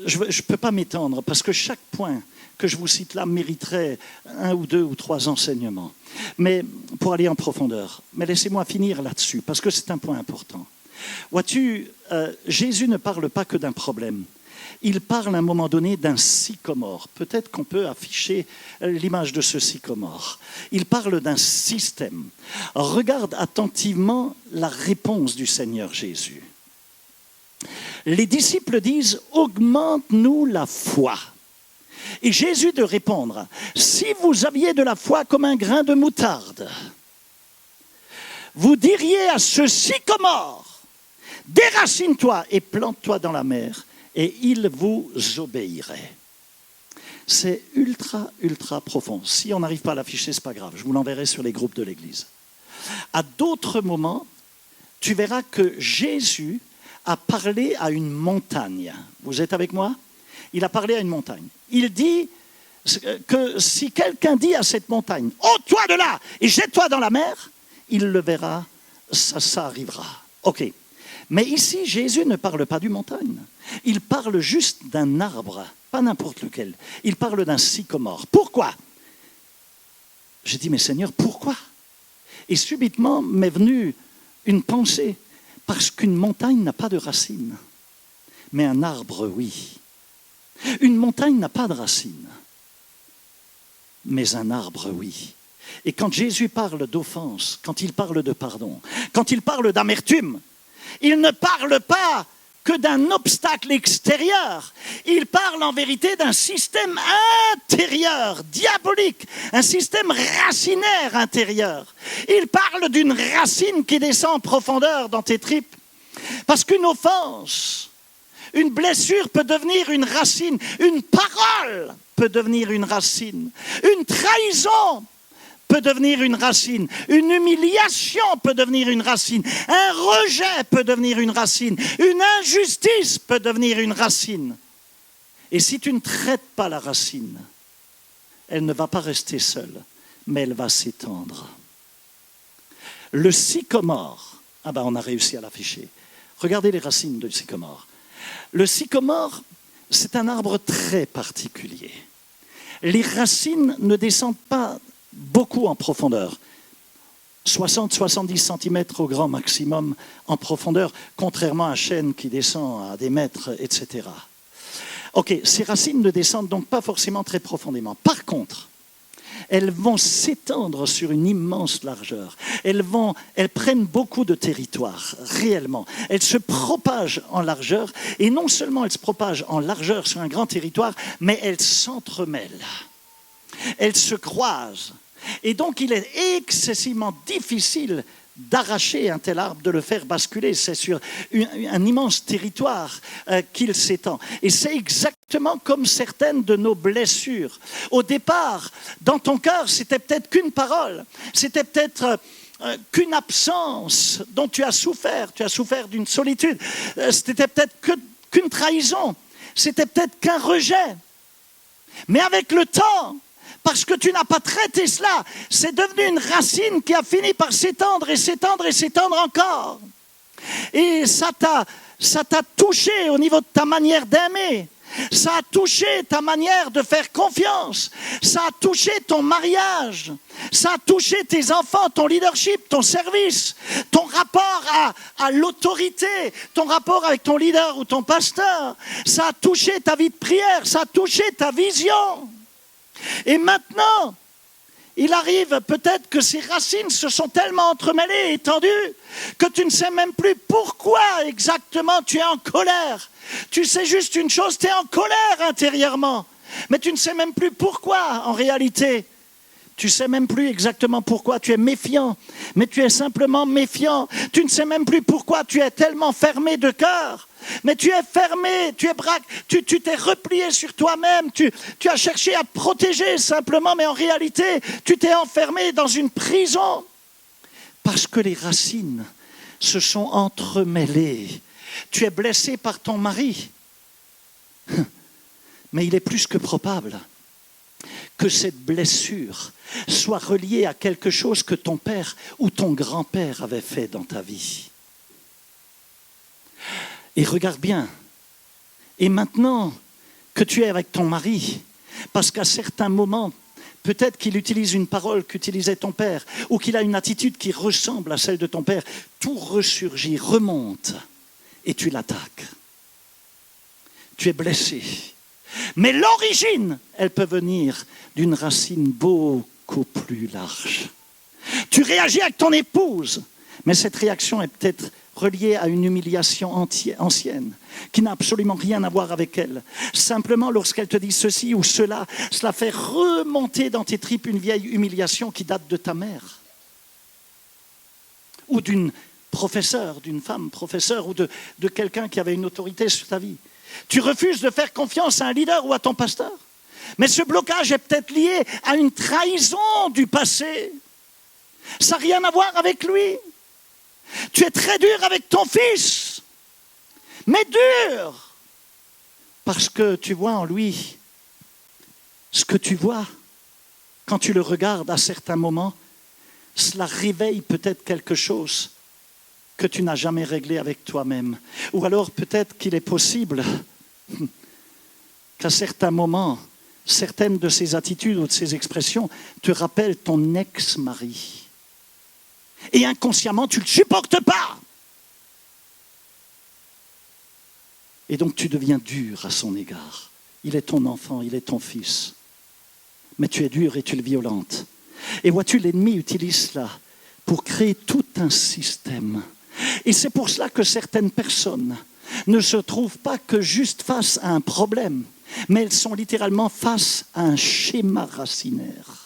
Je ne peux pas m'étendre parce que chaque point que je vous cite là mériterait 1 ou 2 ou 3 enseignements. Mais pour aller en profondeur. Mais laissez-moi finir là-dessus, parce que c'est un point important. Vois-tu, Jésus ne parle pas que d'un problème. Il parle à un moment donné d'un sycomore. Peut-être qu'on peut afficher l'image de ce sycomore. Il parle d'un système. Regarde attentivement la réponse du Seigneur Jésus. Les disciples disent « Augmente-nous la foi ». Et Jésus de répondre, si vous aviez de la foi comme un grain de moutarde, vous diriez à ce sycomore, déracine-toi et plante-toi dans la mer, et il vous obéirait. C'est ultra, ultra profond. Si on n'arrive pas à l'afficher, ce n'est pas grave, je vous l'enverrai sur les groupes de l'Église. À d'autres moments, tu verras que Jésus a parlé à une montagne. Vous êtes avec moi ? Il a parlé à une montagne. Il dit que si quelqu'un dit à cette montagne « ôte-toi de là et jette-toi dans la mer », il le verra, ça arrivera. Ok. Mais ici, Jésus ne parle pas d'une montagne. Il parle juste d'un arbre, pas n'importe lequel. Il parle d'un sycomore. Pourquoi ? J'ai dit « Mais Seigneur, pourquoi ?» Et subitement m'est venue une pensée. Parce qu'une montagne n'a pas de racines. Mais un arbre, oui. Une montagne n'a pas de racines. mais un arbre, oui. Et quand Jésus parle d'offense, quand il parle de pardon, quand il parle d'amertume, il ne parle pas que d'un obstacle extérieur. Il parle en vérité d'un système intérieur, diabolique, un système racinaire intérieur. Il parle d'une racine qui descend en profondeur dans tes tripes. Parce qu'une offense, une blessure peut devenir une racine, une parole peut devenir une racine, une trahison peut devenir une racine, une humiliation peut devenir une racine, un rejet peut devenir une racine, une injustice peut devenir une racine. Et si tu ne traites pas la racine, elle ne va pas rester seule, mais elle va s'étendre. Le sycomore, on a réussi à l'afficher. Regardez les racines du sycomore. Le sycomore, c'est un arbre très particulier. Les racines ne descendent pas beaucoup en profondeur, 60-70 cm au grand maximum en profondeur, contrairement à un chêne qui descend à des mètres, etc. Ok, ces racines ne descendent donc pas forcément très profondément. Par contre, elles vont s'étendre sur une immense largeur. Elles prennent beaucoup de territoire, réellement. Elles se propagent en largeur, et non seulement elles se propagent en largeur sur un grand territoire, mais elles s'entremêlent. Elles se croisent. Et donc, il est excessivement difficile d'arracher un tel arbre, de le faire basculer. C'est sur un immense territoire qu'il s'étend. Et c'est exactement comme certaines de nos blessures. Au départ, dans ton cœur, c'était peut-être qu'une parole. C'était peut-être qu'une absence dont tu as souffert. Tu as souffert d'une solitude. C'était peut-être qu'une trahison. C'était peut-être qu'un rejet. Mais avec le temps, parce que tu n'as pas traité cela, c'est devenu une racine qui a fini par s'étendre et s'étendre et s'étendre encore. Et ça t'a touché au niveau de ta manière d'aimer. Ça a touché ta manière de faire confiance. Ça a touché ton mariage. Ça a touché tes enfants, ton leadership, ton service, ton rapport à l'autorité, ton rapport avec ton leader ou ton pasteur. Ça a touché ta vie de prière. Ça a touché ta vision. Et maintenant, il arrive peut-être que ces racines se sont tellement entremêlées et étendues que tu ne sais même plus pourquoi exactement tu es en colère. Tu sais juste une chose, tu es en colère intérieurement, mais tu ne sais même plus pourquoi en réalité. Tu ne sais même plus exactement pourquoi tu es méfiant, mais tu es simplement méfiant. Tu ne sais même plus pourquoi tu es tellement fermé de cœur. Mais tu es fermé, tu t'es replié sur toi-même, tu as cherché à te protéger simplement, mais en réalité, tu t'es enfermé dans une prison parce que les racines se sont entremêlées. Tu es blessé par ton mari, mais il est plus que probable que cette blessure soit reliée à quelque chose que ton père ou ton grand-père avait fait dans ta vie. Et regarde bien, et maintenant que tu es avec ton mari, parce qu'à certains moments, peut-être qu'il utilise une parole qu'utilisait ton père, ou qu'il a une attitude qui ressemble à celle de ton père, tout ressurgit, remonte, et tu l'attaques. Tu es blessé. Mais l'origine, elle peut venir d'une racine beaucoup plus large. Tu réagis avec ton épouse, mais cette réaction est peut-être reliée à une humiliation ancienne, qui n'a absolument rien à voir avec elle. Simplement, lorsqu'elle te dit ceci ou cela, cela fait remonter dans tes tripes une vieille humiliation qui date de ta mère. Ou d'une professeure, d'une femme professeure, ou de quelqu'un qui avait une autorité sur ta vie. Tu refuses de faire confiance à un leader ou à ton pasteur. Mais ce blocage est peut-être lié à une trahison du passé. Ça n'a rien à voir avec lui. Tu es très dur avec ton fils, mais dur, parce que tu vois en lui ce que tu vois quand tu le regardes à certains moments. Cela réveille peut-être quelque chose que tu n'as jamais réglé avec toi-même. Ou alors peut-être qu'il est possible qu'à certains moments, certaines de ces attitudes ou de ces expressions te rappellent ton ex-mari. Et inconsciemment, tu ne le supportes pas. Et donc tu deviens dur à son égard. Il est ton enfant, il est ton fils. mais tu es dur et tu le violentes. Et vois-tu, l'ennemi utilise cela pour créer tout un système. Et c'est pour cela que certaines personnes ne se trouvent pas que juste face à un problème, mais elles sont littéralement face à un schéma racinaire.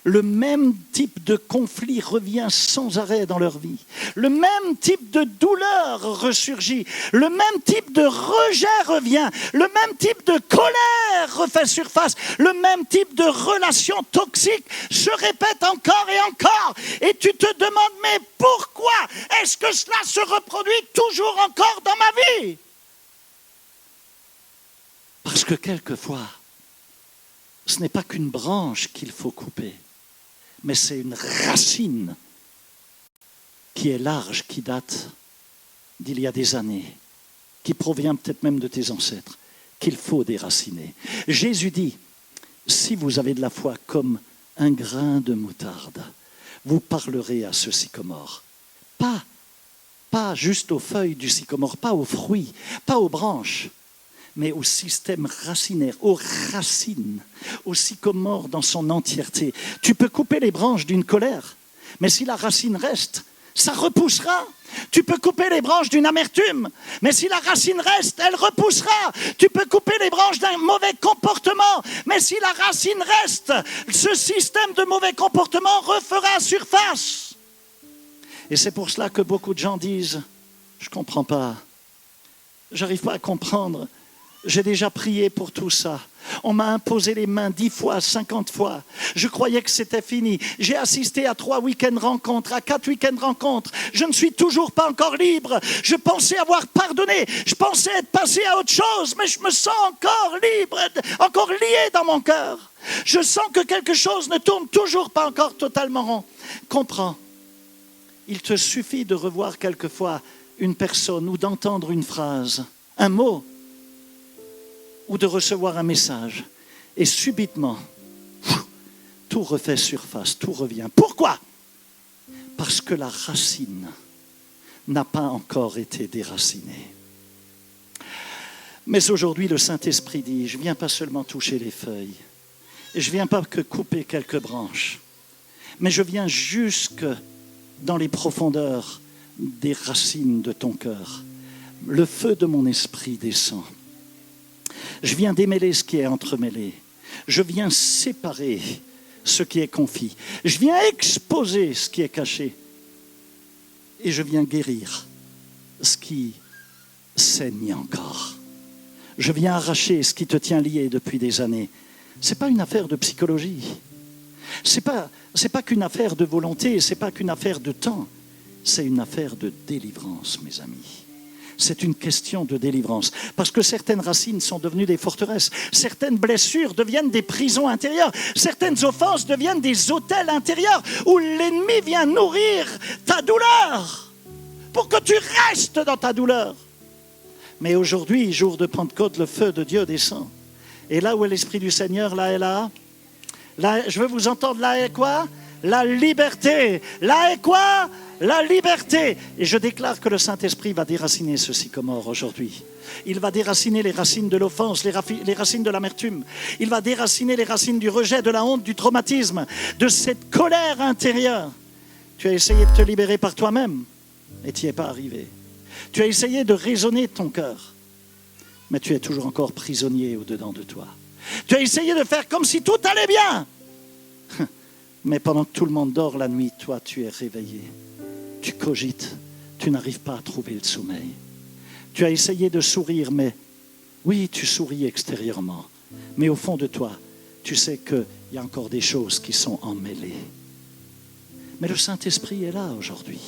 Le même type de conflit revient sans arrêt dans leur vie. Le même type de douleur ressurgit. Le même type de rejet revient. Le même type de colère refait surface. Le même type de relation toxique se répète encore et encore. Et tu te demandes, mais pourquoi est-ce que cela se reproduit toujours encore dans ma vie? Parce que quelquefois, ce n'est pas qu'une branche qu'il faut couper, mais c'est une racine qui est large, qui date d'il y a des années, qui provient peut-être même de tes ancêtres, qu'il faut déraciner. Jésus dit, si vous avez de la foi comme un grain de moutarde, vous parlerez à ce sycomore. Pas juste aux feuilles du sycomore, pas aux fruits, pas aux branches, mais au système racinaire, aux racines, au sycomore dans son entièreté. Tu peux couper les branches d'une colère, mais si la racine reste, ça repoussera. Tu peux couper les branches d'une amertume, mais si la racine reste, elle repoussera. Tu peux couper les branches d'un mauvais comportement, mais si la racine reste, ce système de mauvais comportement refera surface. Et c'est pour cela que beaucoup de gens disent, je ne comprends pas, j'arrive pas à comprendre. J'ai déjà prié pour tout ça. On m'a imposé les mains 10 fois, 50 fois. Je croyais que c'était fini. J'ai assisté à 3 week-ends rencontres, à 4 week-ends rencontres. Je ne suis toujours pas encore libre. Je pensais avoir pardonné. Je pensais être passé à autre chose, mais je me sens encore libre, encore lié dans mon cœur. Je sens que quelque chose ne tourne toujours pas encore totalement rond. Comprends. Il te suffit de revoir quelquefois une personne ou d'entendre une phrase, un mot, ou de recevoir un message. Et subitement, tout refait surface, tout revient. Pourquoi? Parce que la racine n'a pas encore été déracinée. Mais aujourd'hui, le Saint-Esprit dit, je ne viens pas seulement toucher les feuilles, et je ne viens pas que couper quelques branches, mais je viens jusque dans les profondeurs des racines de ton cœur. Le feu de mon esprit descend. Je viens démêler ce qui est entremêlé. Je viens séparer ce qui est confit. Je viens exposer ce qui est caché. Et je viens guérir ce qui saigne encore. Je viens arracher ce qui te tient lié depuis des années. Ce n'est pas une affaire de psychologie. Ce n'est pas qu'une affaire de volonté, ce n'est pas qu'une affaire de temps. C'est une affaire de délivrance, mes amis. C'est une question de délivrance. Parce que certaines racines sont devenues des forteresses. Certaines blessures deviennent des prisons intérieures. Certaines offenses deviennent des hôtels intérieurs où l'ennemi vient nourrir ta douleur pour que tu restes dans ta douleur. Mais aujourd'hui, jour de Pentecôte, le feu de Dieu descend. Et là où est l'Esprit du Seigneur, là est là. Là, je veux vous entendre, là est quoi? La liberté. Là est quoi? La liberté. Et je déclare que le Saint-Esprit va déraciner ce sycomore aujourd'hui. Il va déraciner les racines de l'offense, les racines de l'amertume. Il va déraciner les racines du rejet, de la honte, du traumatisme, de cette colère intérieure. Tu as essayé de te libérer par toi-même, et tu n'y es pas arrivé. Tu as essayé de raisonner ton cœur, mais tu es toujours encore prisonnier au-dedans de toi. Tu as essayé de faire comme si tout allait bien. Mais pendant que tout le monde dort la nuit, toi, tu es réveillé. Tu cogites, tu n'arrives pas à trouver le sommeil. Tu as essayé de sourire, mais oui, tu souris extérieurement. Mais au fond de toi, tu sais qu'il y a encore des choses qui sont emmêlées. Mais le Saint-Esprit est là aujourd'hui.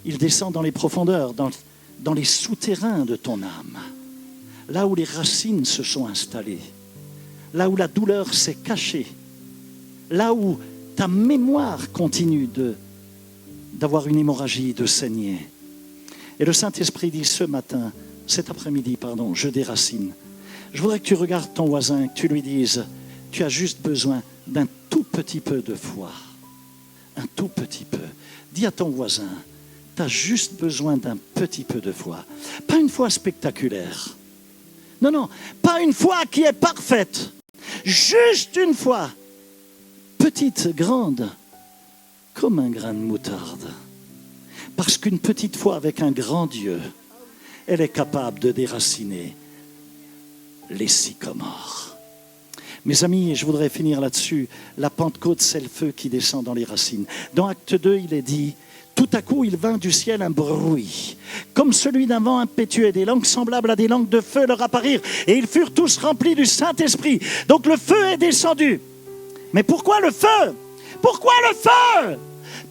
Il descend dans les profondeurs, dans les souterrains de ton âme. Là où les racines se sont installées. Là où la douleur s'est cachée. Là où ta mémoire continue d'avoir une hémorragie, de saigner. Et le Saint-Esprit dit cet après-midi, je déracine. Je voudrais que tu regardes ton voisin, que tu lui dises, tu as juste besoin d'un tout petit peu de foi. Un tout petit peu. Dis à ton voisin, tu as juste besoin d'un petit peu de foi. Pas une foi spectaculaire. Non, pas une foi qui est parfaite. Juste une fois. Petite, grande, comme un grain de moutarde. Parce qu'une petite foi avec un grand Dieu, elle est capable de déraciner les sycomores. Mes amis, je voudrais finir là-dessus. La Pentecôte, c'est le feu qui descend dans les racines. Dans Acte 2, il est dit, tout à coup, il vint du ciel un bruit, comme celui d'un vent impétueux, des langues semblables à des langues de feu leur apparurent, et ils furent tous remplis du Saint-Esprit. Donc le feu est descendu. Mais pourquoi le feu? Pourquoi le feu?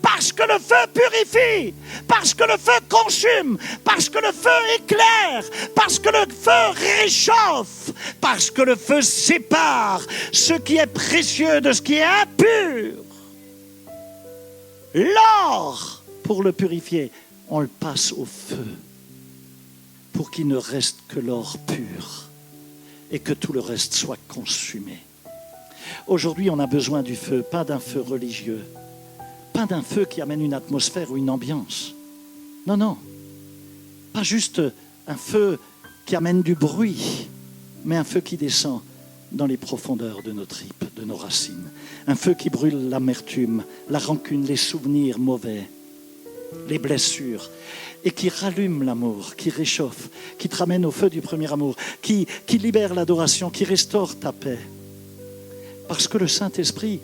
Parce que le feu purifie, parce que le feu consume, parce que le feu éclaire, parce que le feu réchauffe, parce que le feu sépare ce qui est précieux de ce qui est impur. L'or, pour le purifier, on le passe au feu pour qu'il ne reste que l'or pur et que tout le reste soit consumé. Aujourd'hui, on a besoin du feu, pas d'un feu religieux. Pas d'un feu qui amène une atmosphère ou une ambiance. Non, non. Pas juste un feu qui amène du bruit, mais un feu qui descend dans les profondeurs de nos tripes, de nos racines. Un feu qui brûle l'amertume, la rancune, les souvenirs mauvais, les blessures, et qui rallume l'amour, qui réchauffe, qui te ramène au feu du premier amour, qui libère l'adoration, qui restaure ta paix. Parce que le Saint-Esprit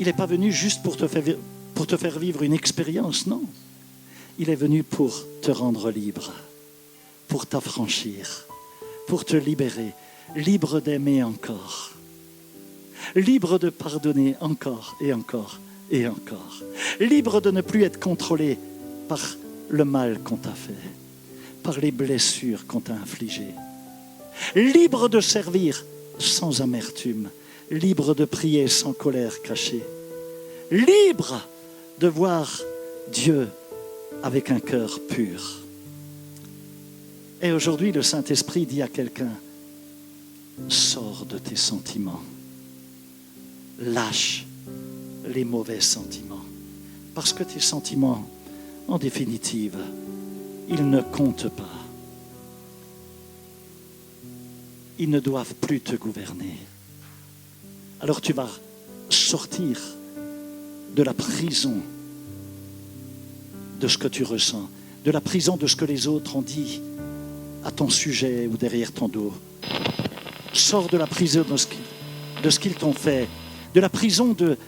il n'est pas venu juste pour te faire vivre une expérience, non. Il est venu pour te rendre libre, pour t'affranchir, pour te libérer, libre d'aimer encore, libre de pardonner encore et encore et encore, libre de ne plus être contrôlé par le mal qu'on t'a fait, par les blessures qu'on t'a infligées, libre de servir sans amertume, libre de prier sans colère cachée, libre de voir Dieu avec un cœur pur. Et aujourd'hui, le Saint-Esprit dit à quelqu'un, sors de tes sentiments, lâche les mauvais sentiments, parce que tes sentiments, en définitive, ils ne comptent pas. Ils ne doivent plus te gouverner. Alors tu vas sortir de la prison de ce que tu ressens, de la prison de ce que les autres ont dit à ton sujet ou derrière ton dos. Sors de la prison de ce qu'ils t'ont fait, de la prison de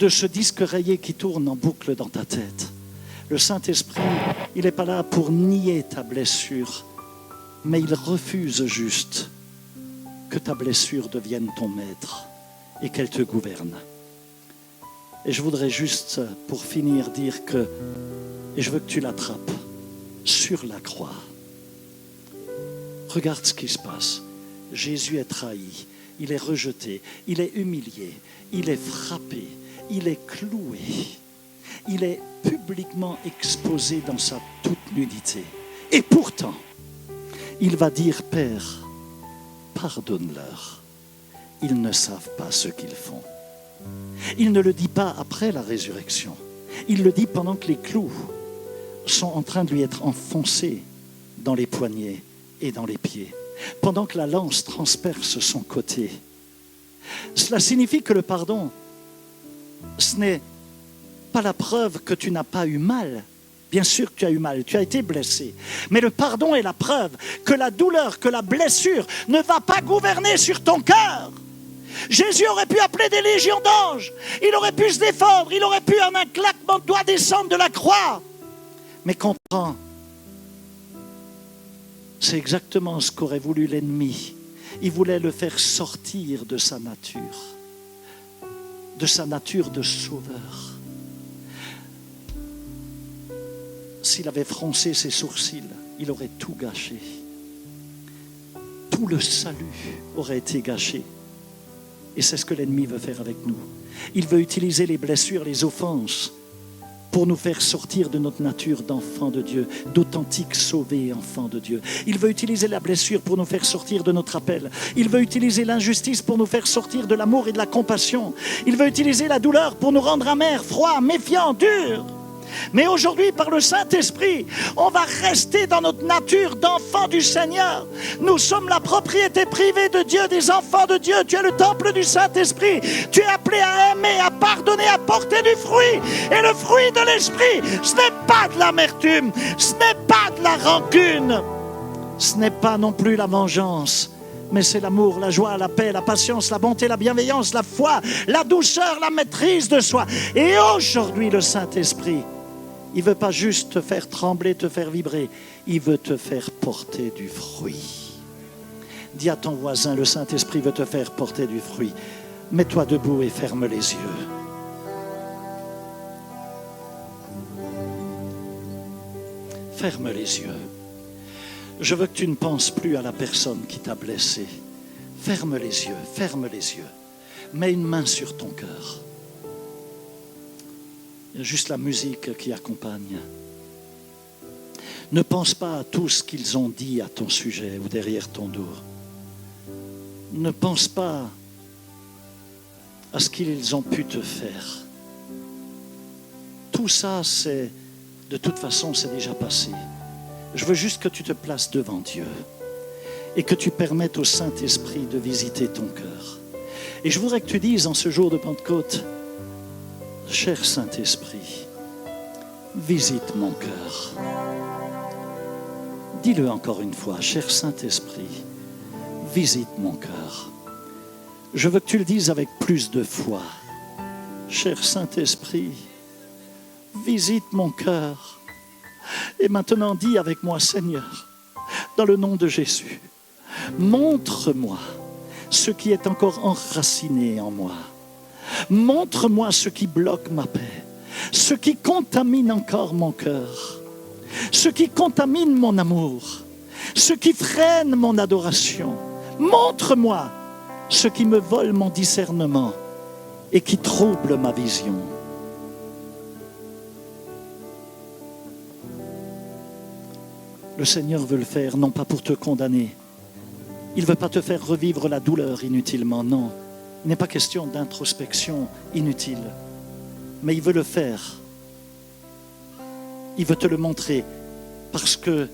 ce disque rayé qui tourne en boucle dans ta tête. Le Saint-Esprit, il n'est pas là pour nier ta blessure, mais il refuse juste que ta blessure devienne ton maître et qu'elle te gouverne. Et je voudrais juste, pour finir, dire que, et je veux que tu l'attrapes, sur la croix. Regarde ce qui se passe. Jésus est trahi, il est rejeté, il est humilié, il est frappé, il est cloué, il est publiquement exposé dans sa toute nudité. Et pourtant, il va dire, Père, pardonne-leur, ils ne savent pas ce qu'ils font. Il ne le dit pas après la résurrection, il le dit pendant que les clous sont en train de lui être enfoncés dans les poignets et dans les pieds, pendant que la lance transperce son côté. Cela signifie que le pardon, ce n'est pas la preuve que tu n'as pas eu mal. Bien sûr que tu as eu mal, tu as été blessé. Mais le pardon est la preuve que la douleur, que la blessure ne va pas gouverner sur ton cœur. Jésus aurait pu appeler des légions d'anges, il aurait pu se défendre, il aurait pu en un claquement de doigts descendre de la croix. Mais comprends, c'est exactement ce qu'aurait voulu l'ennemi. Il voulait le faire sortir de sa nature de sauveur. S'il avait froncé ses sourcils, il aurait tout gâché. Tout le salut aurait été gâché. Et c'est ce que l'ennemi veut faire avec nous. Il veut utiliser les blessures, les offenses, pour nous faire sortir de notre nature d'enfant de Dieu, d'authentiques sauvés enfants de Dieu. Il veut utiliser la blessure pour nous faire sortir de notre appel. Il veut utiliser l'injustice pour nous faire sortir de l'amour et de la compassion. Il veut utiliser la douleur pour nous rendre amers, froids, méfiants, durs. Mais aujourd'hui, par le Saint-Esprit, on va rester dans notre nature d'enfant du Seigneur. Nous sommes la propriété privée de Dieu, des enfants de Dieu. Tu es le temple du Saint-Esprit. Tu es appelé à aimer, à pardonner, à porter du fruit. Et le fruit de l'Esprit, ce n'est pas de l'amertume, ce n'est pas de la rancune, ce n'est pas non plus la vengeance. Mais c'est l'amour, la joie, la paix, la patience, la bonté, la bienveillance, la foi, la douceur, la maîtrise de soi. Et aujourd'hui, le Saint-Esprit, il ne veut pas juste te faire trembler, te faire vibrer. Il veut te faire porter du fruit. Dis à ton voisin, le Saint-Esprit veut te faire porter du fruit. Mets-toi debout et ferme les yeux. Ferme les yeux. Je veux que tu ne penses plus à la personne qui t'a blessé. Ferme les yeux, ferme les yeux. Mets une main sur ton cœur. Il y a juste la musique qui accompagne. Ne pense pas à tout ce qu'ils ont dit à ton sujet ou derrière ton dos. Ne pense pas à ce qu'ils ont pu te faire. Tout ça, de toute façon, c'est déjà passé. Je veux juste que tu te places devant Dieu et que tu permettes au Saint-Esprit de visiter ton cœur. Et je voudrais que tu dises en ce jour de Pentecôte, cher Saint-Esprit, visite mon cœur. Dis-le encore une fois, cher Saint-Esprit, visite mon cœur. Je veux que tu le dises avec plus de foi. Cher Saint-Esprit, visite mon cœur. Et maintenant, dis avec moi, Seigneur, dans le nom de Jésus, montre-moi ce qui est encore enraciné en moi. Montre-moi ce qui bloque ma paix, ce qui contamine encore mon cœur, ce qui contamine mon amour, ce qui freine mon adoration. Montre-moi ce qui me vole mon discernement et qui trouble ma vision. Le Seigneur veut le faire, non pas pour te condamner. Il ne veut pas te faire revivre la douleur inutilement, non. Il n'est pas question d'introspection inutile. Mais il veut le faire. Il veut te le montrer. Parce que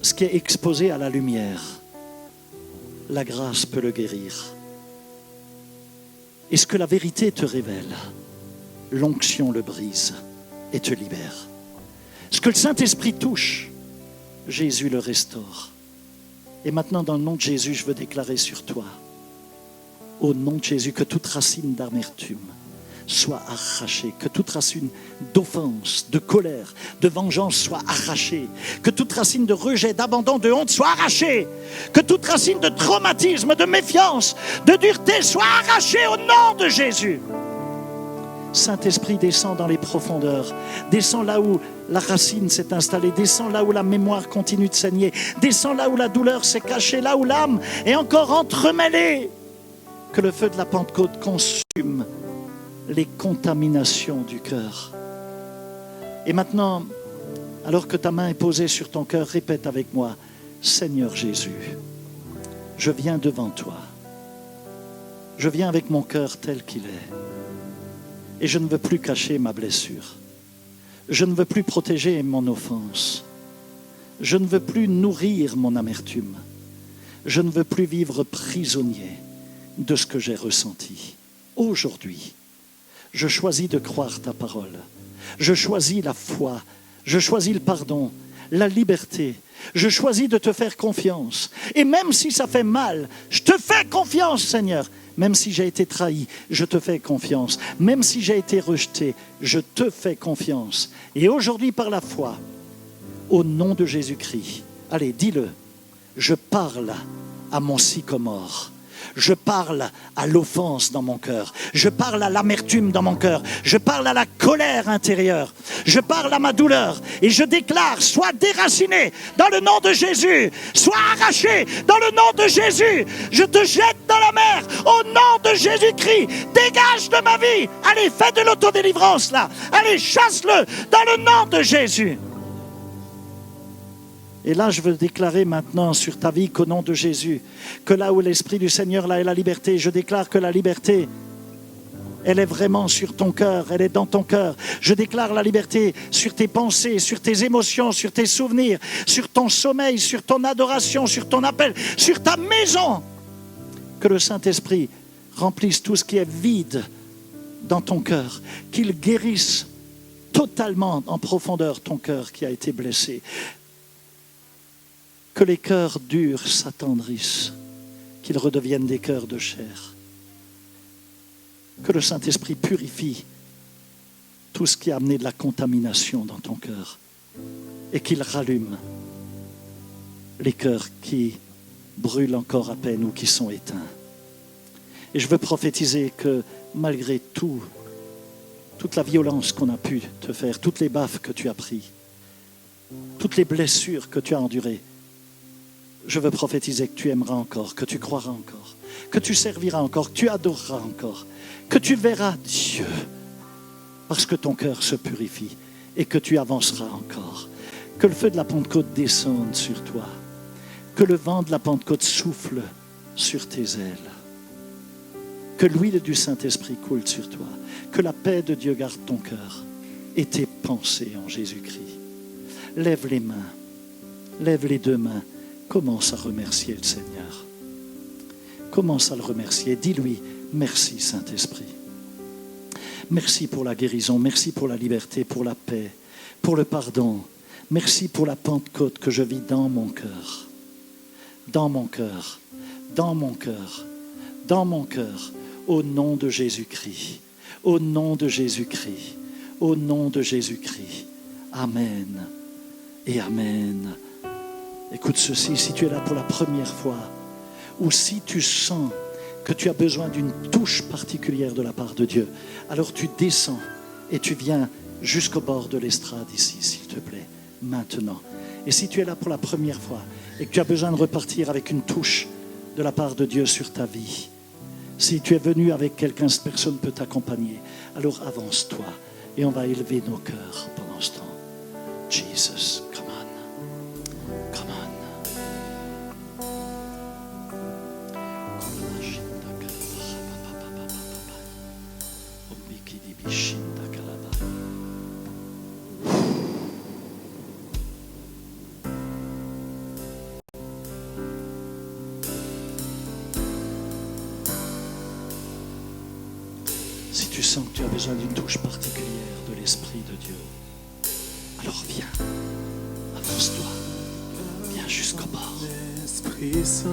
ce qui est exposé à la lumière, la grâce peut le guérir. Et ce que la vérité te révèle, l'onction le brise et te libère. Ce que le Saint-Esprit touche, Jésus le restaure. Et maintenant, dans le nom de Jésus, je veux déclarer sur toi, au nom de Jésus, que toute racine d'amertume soit arrachée, que toute racine d'offense, de colère, de vengeance soit arrachée, que toute racine de rejet, d'abandon, de honte soit arrachée, que toute racine de traumatisme, de méfiance, de dureté soit arrachée au nom de Jésus. Saint-Esprit, descend dans les profondeurs, descend là où la racine s'est installée, descend là où la mémoire continue de saigner, descend là où la douleur s'est cachée, là où l'âme est encore entremêlée. Que le feu de la Pentecôte consume les contaminations du cœur. Et maintenant, alors que ta main est posée sur ton cœur, répète avec moi, Seigneur Jésus, je viens devant toi. Je viens avec mon cœur tel qu'il est. Et je ne veux plus cacher ma blessure. Je ne veux plus protéger mon offense. Je ne veux plus nourrir mon amertume. Je ne veux plus vivre prisonnier de ce que j'ai ressenti. Aujourd'hui, je choisis de croire ta parole. Je choisis la foi. Je choisis le pardon, la liberté. Je choisis de te faire confiance. Et même si ça fait mal, je te fais confiance, Seigneur. Même si j'ai été trahi, je te fais confiance. Même si j'ai été rejeté, je te fais confiance. Et aujourd'hui, par la foi, au nom de Jésus-Christ, allez, dis-le, je parle à mon sycomore. Je parle à l'offense dans mon cœur. Je parle à l'amertume dans mon cœur. Je parle à la colère intérieure. Je parle à ma douleur. Et je déclare, sois déraciné dans le nom de Jésus. Sois arraché dans le nom de Jésus. Je te jette dans la mer au nom de Jésus-Christ. Dégage de ma vie. Allez, fais de l'autodélivrance là. Allez, chasse-le dans le nom de Jésus. Et là, je veux déclarer maintenant sur ta vie qu'au nom de Jésus, que là où l'Esprit du Seigneur, là est la liberté, je déclare que la liberté Elle est vraiment sur ton cœur, elle est dans ton cœur. Je déclare la liberté sur tes pensées, sur tes émotions, sur tes souvenirs, sur ton sommeil, sur ton adoration, sur ton appel, sur ta maison. Que le Saint-Esprit remplisse tout ce qui est vide dans ton cœur, qu'il guérisse totalement en profondeur ton cœur qui a été blessé. Que les cœurs durs s'attendrissent, qu'ils redeviennent des cœurs de chair. Que le Saint-Esprit purifie tout ce qui a amené de la contamination dans ton cœur et qu'il rallume les cœurs qui brûlent encore à peine ou qui sont éteints. Et je veux prophétiser que malgré tout, toute la violence qu'on a pu te faire, toutes les baffes que tu as prises, toutes les blessures que tu as endurées, je veux prophétiser que tu aimeras encore, que tu croiras encore, que tu serviras encore, que tu adoreras encore, que tu verras Dieu, parce que ton cœur se purifie et que tu avanceras encore. Que le feu de la Pentecôte descende sur toi, que le vent de la Pentecôte souffle sur tes ailes, que l'huile du Saint-Esprit coule sur toi, que la paix de Dieu garde ton cœur et tes pensées en Jésus-Christ. Lève les mains, lève les deux mains, commence à remercier le Seigneur. Commence à le remercier, dis-lui merci Saint-Esprit. Merci pour la guérison, merci pour la liberté, pour la paix, pour le pardon. Merci pour la Pentecôte que je vis dans mon cœur. Dans mon cœur, dans mon cœur, dans mon cœur, au nom de Jésus-Christ, au nom de Jésus-Christ, au nom de Jésus-Christ. Amen et Amen. Écoute ceci, si tu es là pour la première fois, ou si tu sens que tu as besoin d'une touche particulière de la part de Dieu, alors tu descends et tu viens jusqu'au bord de l'estrade ici, s'il te plaît, maintenant. Et si tu es là pour la première fois et que tu as besoin de repartir avec une touche de la part de Dieu sur ta vie, si tu es venu avec quelqu'un, cette personne peut t'accompagner, alors avance-toi et on va élever nos cœurs pendant ce temps. Jesus, come on, come on. Si tu sens que tu as besoin d'une touche particulière de l'Esprit de Dieu, alors viens, avance-toi, viens jusqu'au bord. Esprit Saint,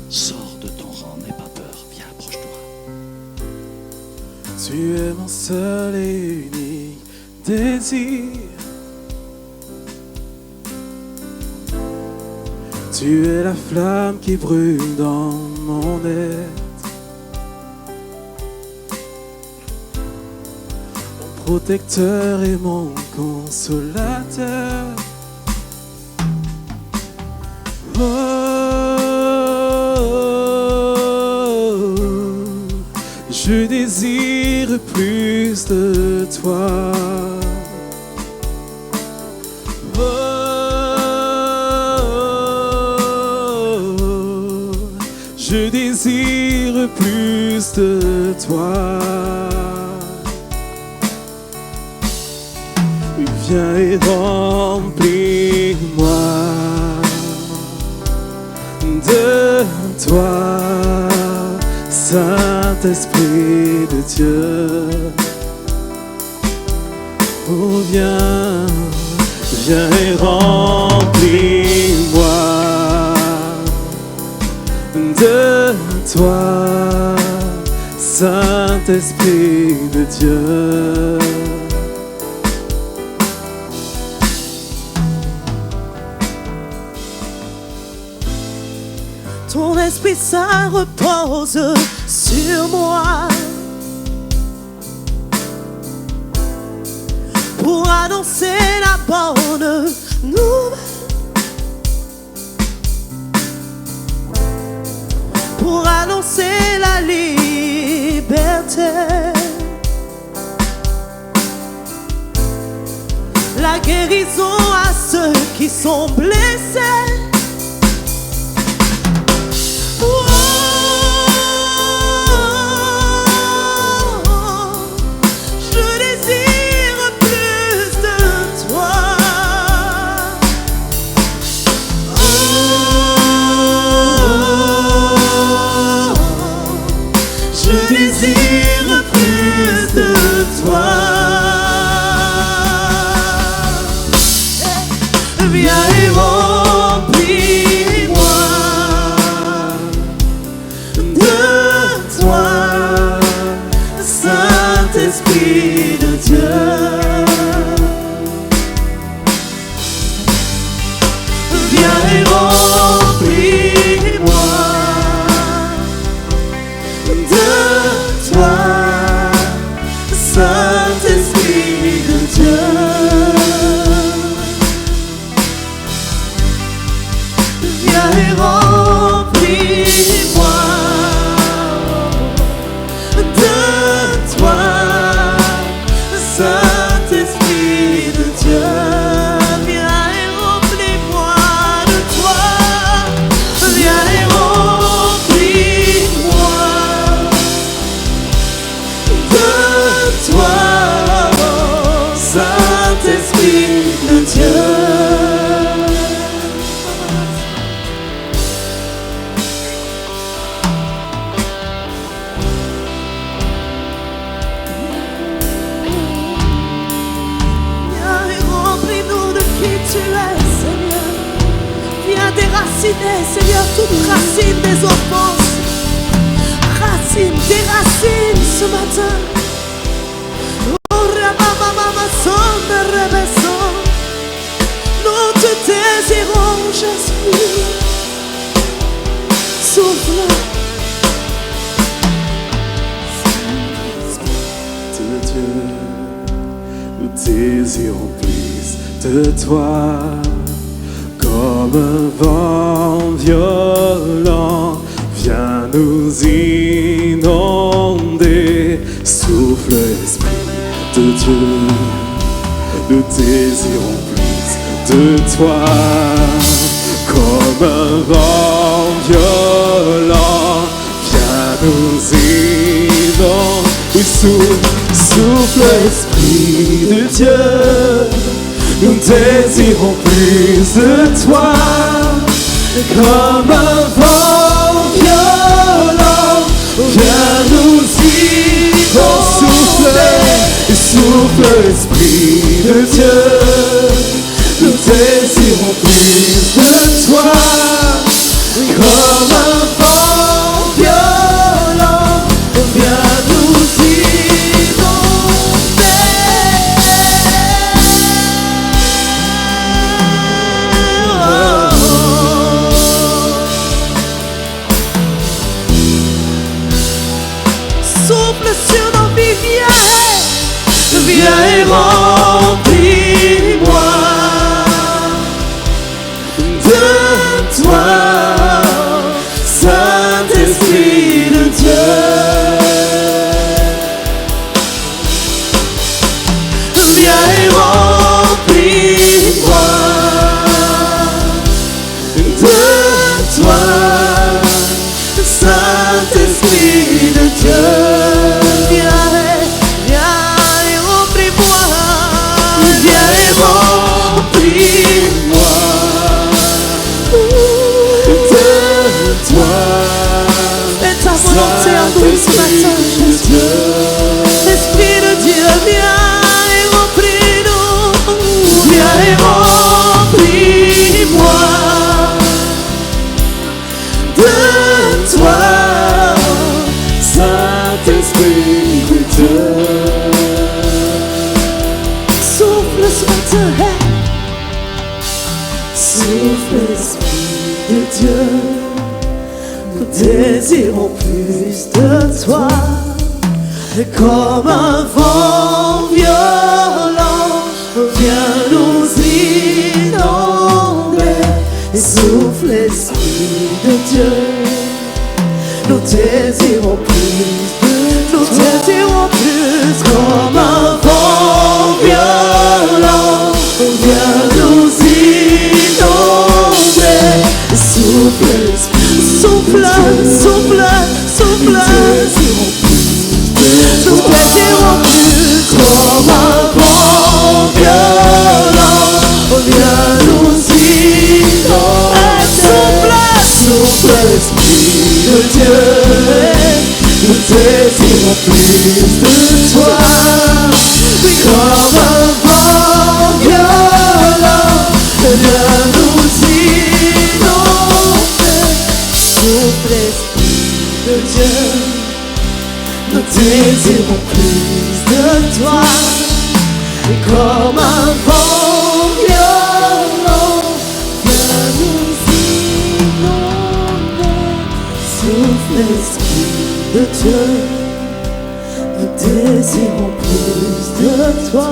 Sors de ton rang, n'aie pas peur, viens, approche-toi. tu es mon seul et unique désir. Tu es la flamme qui brûle dans mon être. Mon protecteur et mon consolateur. Je désire plus de toi. Je désire plus de toi. Viens et remplis-moi de toi, Saint-Esprit de Dieu. Oh, viens, viens et remplis-moi de toi, Saint-Esprit de Dieu. Ton Esprit Saint repose sur moi pour annoncer la bonne nouvelle, pour annoncer la liberté, la guérison à ceux qui sont blessés. Saint-Esprit de Dieu. Viens et remplis-moi de toi, Saint-Esprit de Dieu. Viens et remplis-moi de toi, Saint-Esprit de Dieu. Viens et remplis-moi de toi. Viens et remplis-moi de toi, Saint-Esprit de Dieu. Viens et remplis-nous de qui tu es, Seigneur. Viens déraciner, Seigneur, toute racine des offenses. Racine, déracine ce matin. Oh, Rabamama, sonne, rebeso. Nous te désirons, Jésus. Souffle. De Dieu, nous désirons plus de toi. Comme un vent violent, viens nous inonder. Souffle, Esprit de Dieu, nous désirons plus de toi. Comme un vent violent, viens nous inonder. Oui, souffle, Esprit de Dieu, nous désirons plus de toi. Comme un vent violent, viens nous inonder. Souffle, Esprit de Dieu, nous désirons plus de toi. Comme un vent violent, viens nous Souffle sur nos vies, viens et remplis-moi de toi, Saint-Esprit de Dieu. Viens et remplis-moi de toi, Saint-Esprit de Dieu. Viens et remplis-moi. Viens et remplis-moi de toi. Fais ta volonté en nous ce matin, Jésus. Esprit de Dieu, viens et remplis-nous. Viens et remplis-moi de toi, Saint-Esprit de Dieu. souffle ce matin. Souffle, Esprit de Dieu. Nous désirons plus de toi. Comme un vent violent, viens nous inonder. Souffle, Esprit de Dieu. Nous désirons plus, nous désirons plus. Comme un vent violent, viens nous inonder. Souffle, souffle, souffle, souffle. Nous désirons plus. Comme un vent violent, viens nous inonder. Souffle, souffle, Esprit de Dieu. Nous désirons plus de toi. Comme un vent violent, viens nous inonder. Souffle, Esprit de Dieu. Nous désirons plus de toi. Comme un vent violent, viens nous inonder. Souffle Esprit de Dieu, nous désirons plus de toi.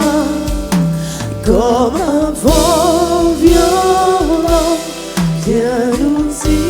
Comme un vent violent, viens nous inonder.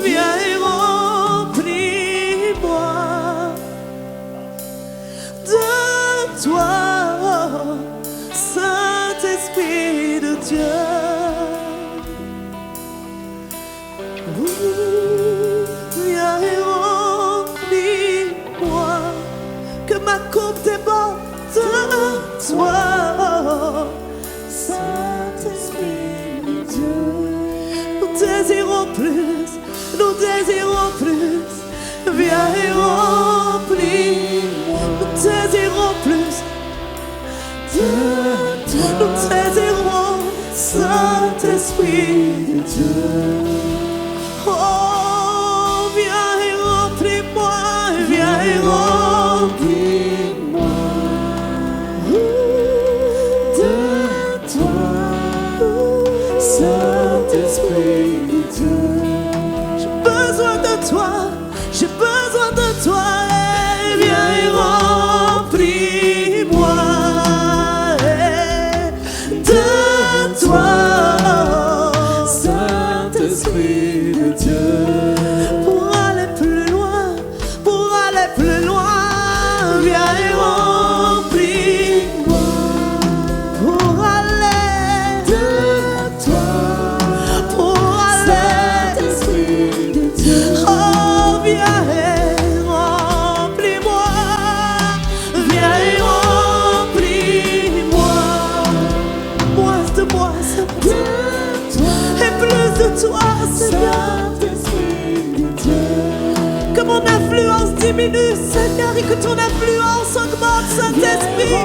Viens et remplis-moi de toi, Saint-Esprit de Dieu. Viens et remplis-moi, que ma coupe déborde de toi, Saint-Esprit de Dieu. Nous désirons plus. Nous désirons plus, viens et remplis-moi. Nous désirons plus de toi. Nous désirons, Saint-Esprit de Dieu. Oh, viens et remplis-moi, viens et remplis-moi de toi, Saint-Esprit de Dieu. J'ai besoin de toi, viens et remplis-moi de toi, Saint-Esprit de Dieu. Pour aller plus loin, viens et remplis-moi. Pour aller de toi, Saint-Esprit de Dieu. Viens et remplis-moi, viens et remplis-moi. Moins de moi, Seigneur, et plus de toi, Seigneur. Que mon influence diminue, Seigneur, et que ton influence augmente, Saint-Esprit.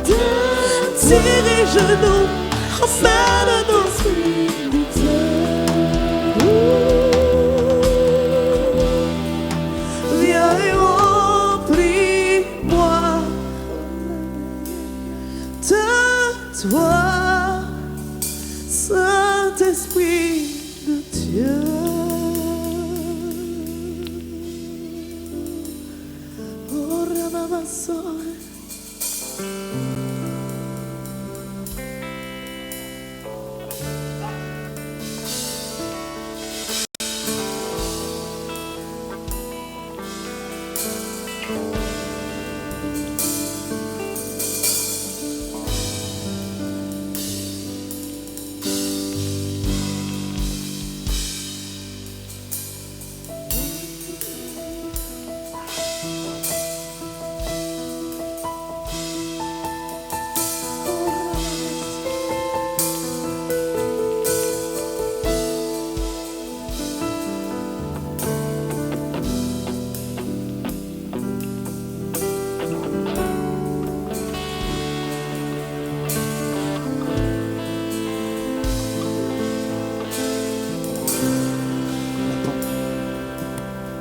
Guide-nous, dirige-nous, emmène-nous. Viens et remplis-moi de toi, Saint-Esprit de Dieu. Oh, Ramamassor.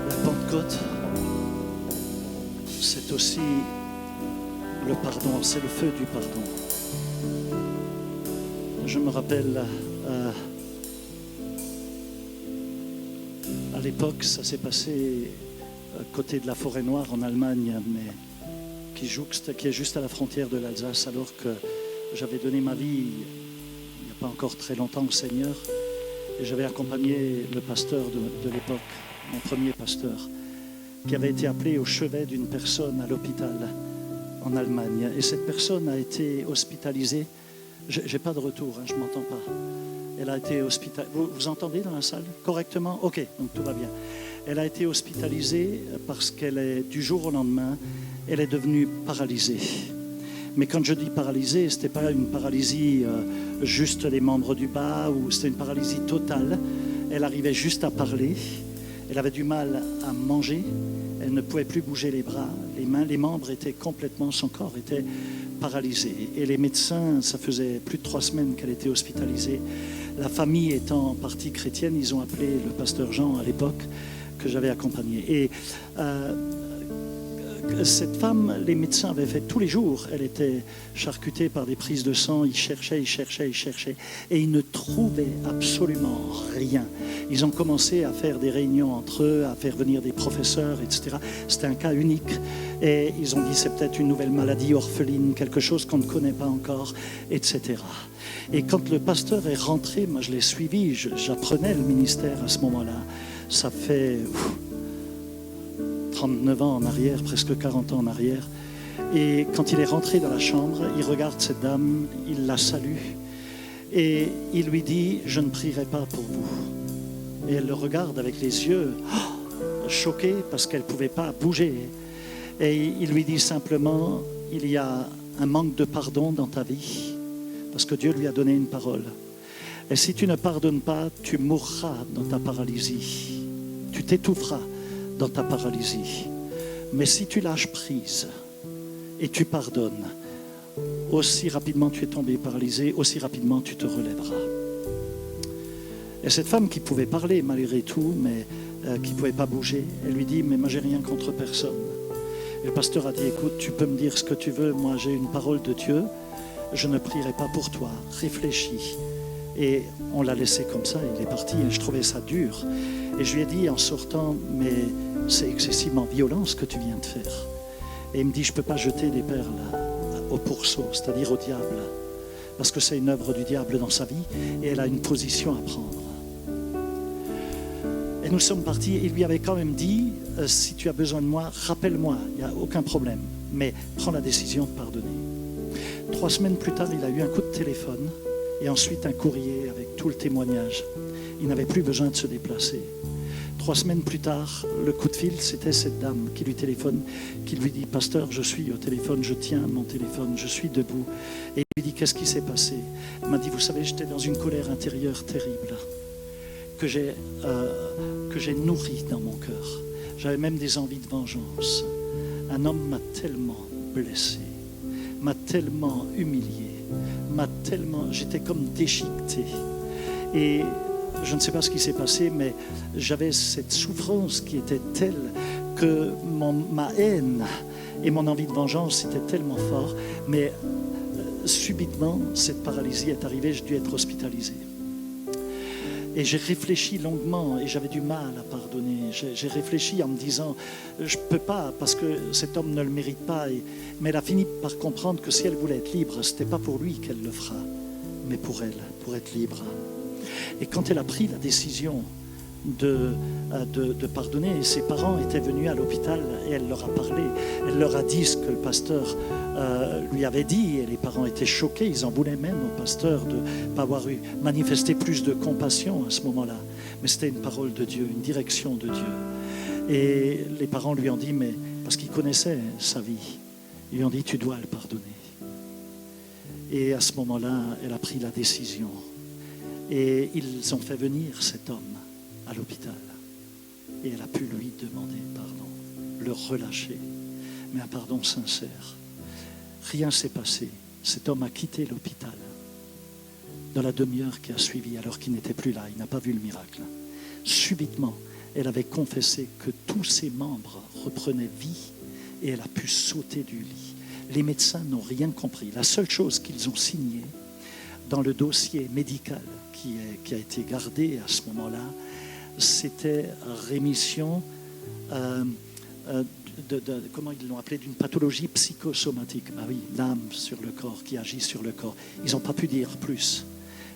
La Pentecôte, c'est aussi le pardon, c'est le feu du pardon. Je me rappelle à l'époque, ça s'est passé à côté de la Forêt-Noire en Allemagne, mais qui est juste à la frontière de l'Alsace, alors que j'avais donné ma vie il n'y a pas encore très longtemps au Seigneur, et j'avais accompagné le pasteur de l'époque, mon premier pasteur, qui avait été appelé au chevet d'une personne à l'hôpital en Allemagne. Et cette personne a été hospitalisée. Je n'ai pas de retour, je ne m'entends pas. Elle a été hospitalisée. Vous entendez dans la salle correctement? Ok, donc tout va bien. Elle a été hospitalisée parce qu'elle est, du jour au lendemain, elle est devenue paralysée. Mais quand je dis paralysée, ce n'était pas une paralysie juste les membres du bas, ou c'était une paralysie totale. Elle arrivait juste à parler. Elle avait du mal à manger. Elle ne pouvait plus bouger les bras, les mains. Les membres étaient complètement, son corps était paralysé. Et les médecins, ça faisait plus de 3 semaines qu'elle était hospitalisée. La famille étant en partie chrétienne, ils ont appelé le pasteur Jean à l'époque que j'avais accompagné. Et cette femme, les médecins avaient fait tous les jours, elle était charcutée par des prises de sang, ils cherchaient, et ils ne trouvaient absolument rien. Ils ont commencé à faire des réunions entre eux, à faire venir des professeurs, etc. C'était un cas unique, et ils ont dit c'est peut-être une nouvelle maladie orpheline, quelque chose qu'on ne connaît pas encore, etc. Et quand le pasteur est rentré, moi je l'ai suivi, j'apprenais le ministère à ce moment-là. Ça fait 39 ans en arrière, presque 40 ans en arrière. Et quand il est rentré dans la chambre, il regarde cette dame, il la salue et il lui dit « Je ne prierai pas pour vous ». Et elle le regarde avec les yeux choqués parce qu'elle ne pouvait pas bouger. Et il lui dit simplement « Il y a un manque de pardon dans ta vie parce que Dieu lui a donné une parole. Et si tu ne pardonnes pas, tu mourras dans ta paralysie. Tu t'étoufferas dans ta paralysie. Mais si tu lâches prise et tu pardonnes, aussi rapidement tu es tombé paralysé, aussi rapidement tu te relèveras. » Et cette femme qui pouvait parler malgré tout, mais qui ne pouvait pas bouger, elle lui dit « Mais moi j'ai rien contre personne. » Et le pasteur a dit « Écoute, tu peux me dire ce que tu veux, moi j'ai une parole de Dieu, je ne prierai pas pour toi, réfléchis. » Et on l'a laissé comme ça, il est parti, et je trouvais ça dur. Et je lui ai dit en sortant, mais c'est excessivement violent ce que tu viens de faire. Et il me dit, je ne peux pas jeter des perles au pourceau, c'est-à-dire au diable, parce que c'est une œuvre du diable dans sa vie, et elle a une position à prendre. Et nous sommes partis, il lui avait quand même dit, si tu as besoin de moi, rappelle-moi, il n'y a aucun problème, mais prends la décision de pardonner. 3 semaines plus tard, il a eu un coup de téléphone, et ensuite un courrier avec tout le témoignage. Il n'avait plus besoin de se déplacer. 3 semaines plus tard, le coup de fil, c'était cette dame qui lui téléphone, qui lui dit « Pasteur, je suis au téléphone, je tiens mon téléphone, je suis debout. » Et il lui dit « Qu'est-ce qui s'est passé ?» Il m'a dit « Vous savez, j'étais dans une colère intérieure terrible que j'ai nourrie dans mon cœur. J'avais même des envies de vengeance. Un homme m'a tellement blessé, m'a tellement humilié, j'étais comme déchiqueté. Et je ne sais pas ce qui s'est passé, mais j'avais cette souffrance qui était telle que ma haine et mon envie de vengeance étaient tellement forts. Mais subitement, cette paralysie est arrivée, j'ai dû être hospitalisé. Et j'ai réfléchi longuement et j'avais du mal à pardonner. J'ai réfléchi en me disant, je ne peux pas parce que cet homme ne le mérite pas. Mais elle a fini par comprendre que si elle voulait être libre, ce n'était pas pour lui qu'elle le fera, mais pour elle, pour être libre. Et quand elle a pris la décision de pardonner, ses parents étaient venus à l'hôpital et elle leur a parlé. Elle leur a dit ce que le pasteur lui avait dit et les parents étaient choqués. Ils en voulaient même au pasteur de ne pas avoir manifesté plus de compassion à ce moment-là. Mais c'était une parole de Dieu, une direction de Dieu. Et les parents lui ont dit, mais parce qu'ils connaissaient sa vie, ils lui ont dit, tu dois le pardonner. Et à ce moment-là, elle a pris la décision. Et ils ont fait venir cet homme à l'hôpital. Et elle a pu lui demander pardon, le relâcher, mais un pardon sincère. Rien s'est passé. Cet homme a quitté l'hôpital dans la demi-heure qui a suivi, alors qu'il n'était plus là. Il n'a pas vu le miracle. subitement, elle avait confessé que tous ses membres reprenaient vie et elle a pu sauter du lit. Les médecins n'ont rien compris. La seule chose qu'ils ont signée dans le dossier médical qui a été gardé à ce moment-là, c'était rémission comment ils l'ont appelé, d'une pathologie psychosomatique. Ah oui, l'âme sur le corps, qui agit sur le corps. Ils n'ont pas pu dire plus.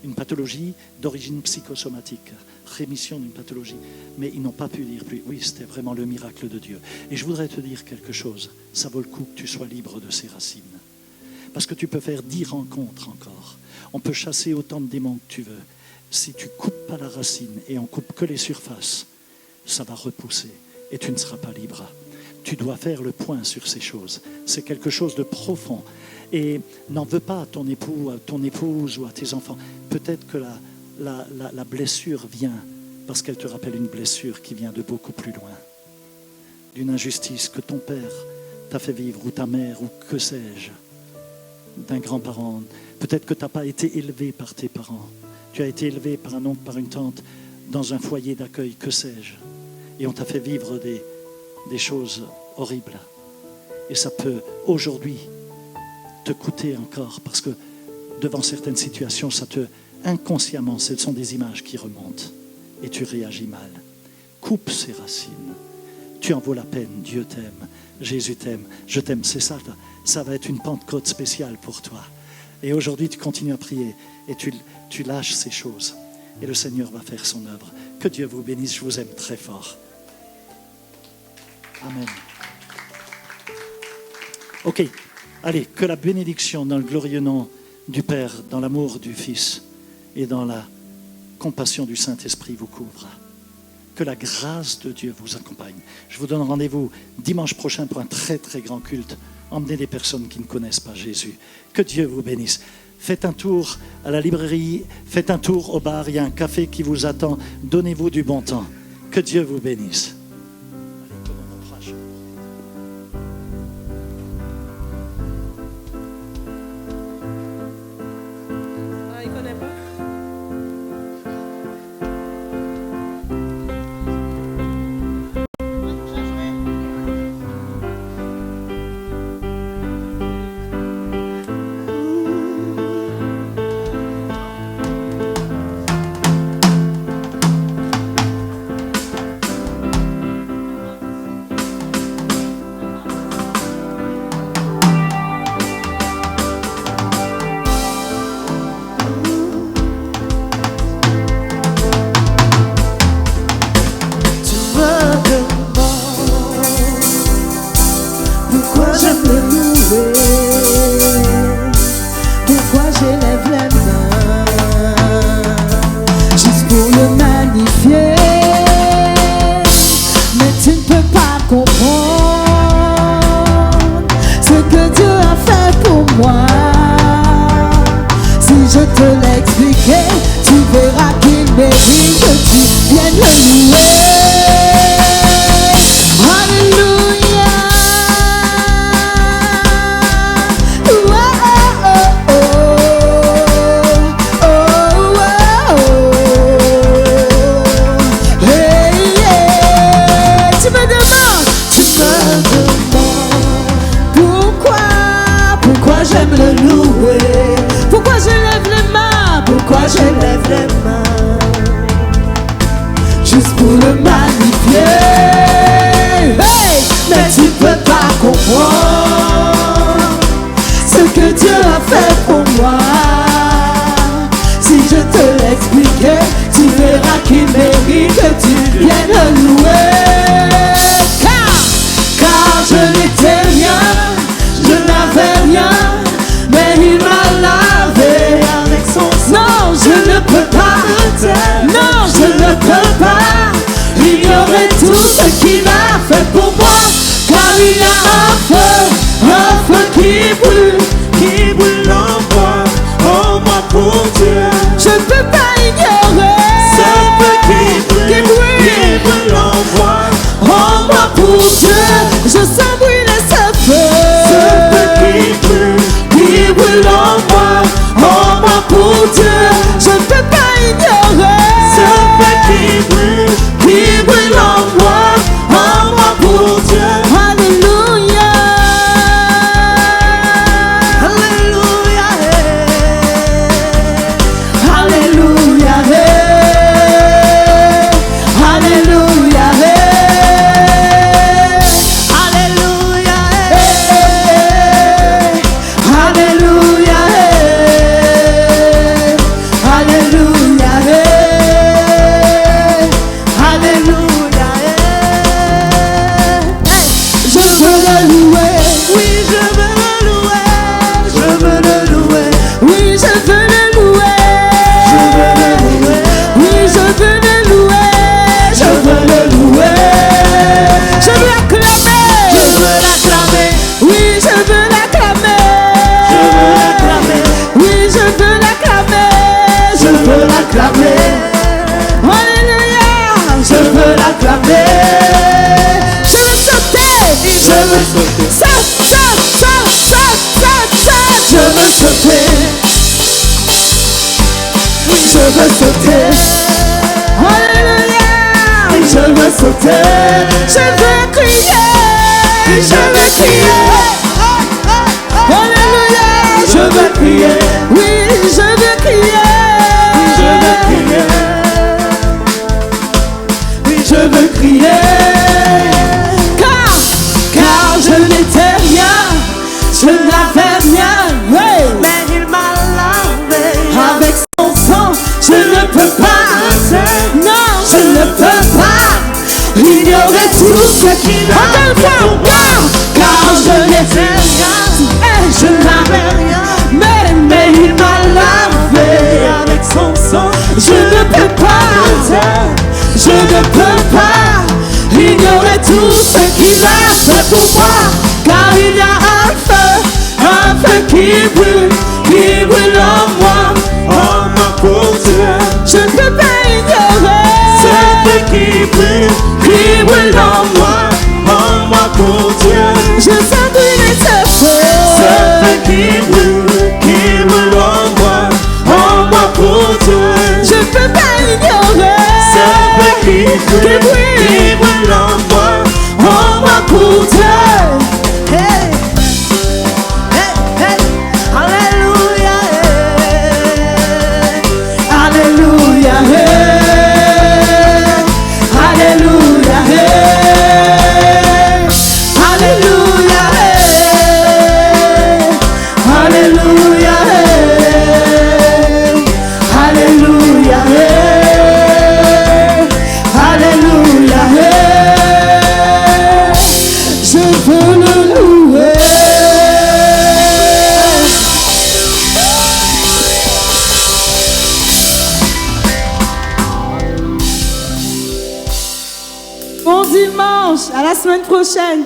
Une pathologie d'origine psychosomatique, rémission d'une pathologie. Mais ils n'ont pas pu dire plus. Oui, c'était vraiment le miracle de Dieu. Et je voudrais te dire quelque chose. Ça vaut le coup que tu sois libre de ces racines. Parce que tu peux faire 10 rencontres encore. On peut chasser autant de démons que tu veux. Si tu ne coupes pas la racine et on coupe que les surfaces, ça va repousser et tu ne seras pas libre. Tu dois faire le point sur ces choses. C'est quelque chose de profond. Et n'en veux pas à ton époux, à ton épouse ou à tes enfants. Peut-être que la blessure vient parce qu'elle te rappelle une blessure qui vient de beaucoup plus loin. D'une injustice que ton père t'a fait vivre, ou ta mère, ou que sais-je, d'un grand-parent. Peut-être que tu n'as pas été élevé par tes parents. Tu as été élevé par un oncle, par une tante, dans un foyer d'accueil, que sais-je. Et on t'a fait vivre des choses horribles. Et ça peut, aujourd'hui, te coûter encore, parce que devant certaines situations, inconsciemment, ce sont des images qui remontent. Et tu réagis mal. Coupe ces racines. Tu en vaux la peine. Dieu t'aime. Jésus t'aime. Je t'aime. C'est ça. Ça va être une Pentecôte spéciale pour toi. Et aujourd'hui, tu continues à prier et tu lâches ces choses. Et le Seigneur va faire son œuvre. Que Dieu vous bénisse. Je vous aime très fort. Amen. Ok. Allez, que la bénédiction dans le glorieux nom du Père, dans l'amour du Fils et dans la compassion du Saint-Esprit vous couvre. Que la grâce de Dieu vous accompagne. Je vous donne rendez-vous dimanche prochain pour un très très grand culte. Emmenez des personnes qui ne connaissent pas Jésus. Que Dieu vous bénisse. Faites un tour à la librairie, faites un tour au bar, il y a un café qui vous attend. Donnez-vous du bon temps. Que Dieu vous bénisse. Je sens brûler ce feu qui brûle en moi pour Dieu. Je ne peux pas ignorer ce feu qui brûle. Je veux l'acclamer. Je veux l'acclamer. Oui, je veux l'acclamer. Je veux l'acclamer. Oui, je veux l'acclamer. Je veux l'acclamer. Alléluia. Je veux l'acclamer. Je veux sauter. Je veux sauter. Saute, saute, saute, saute, saute, saute. Je veux sauter. Oui, je veux sauter. Alléluia. Je veux sauter. Je veux crier. Je veux crier. Alléluia. Je veux crier. Oui, je veux crier. Je veux crier. Oui, je veux crier. Car je n'étais rien, je n'avais rien. Ouais. Mais il m'a lavé. Avec son sang, je ne peux pas. Non, je ne peux pas ignorer tout ce qu'il a fait pour moi. Car je n'étais rien, et je n'avais rien. Mais il m'a lavé avec son sang. Je ne peux pas, je ne peux pas ignorer tout ce qu'il a fait pour moi. Car il y a un feu qui brûle en moi. Oh ma Dieu, Je ne peux pas ignorer ce feu qui brûle en moi. Oh ma Dieu, je sens brûler ce feu. ce feu qui brûle en moi. Oh ma Dieu, Je ne peux pas ignorer ce feu qui brûle en moi. Oh ma Dieu. Hey, hey, hey, alléluia, Alléluia, hey. Alléluia, hey. Alléluia, hey. Alléluia, hey. Alléluia, hey. Alléluia, hey. Je veux le louer. Bon dimanche, à la semaine prochaine.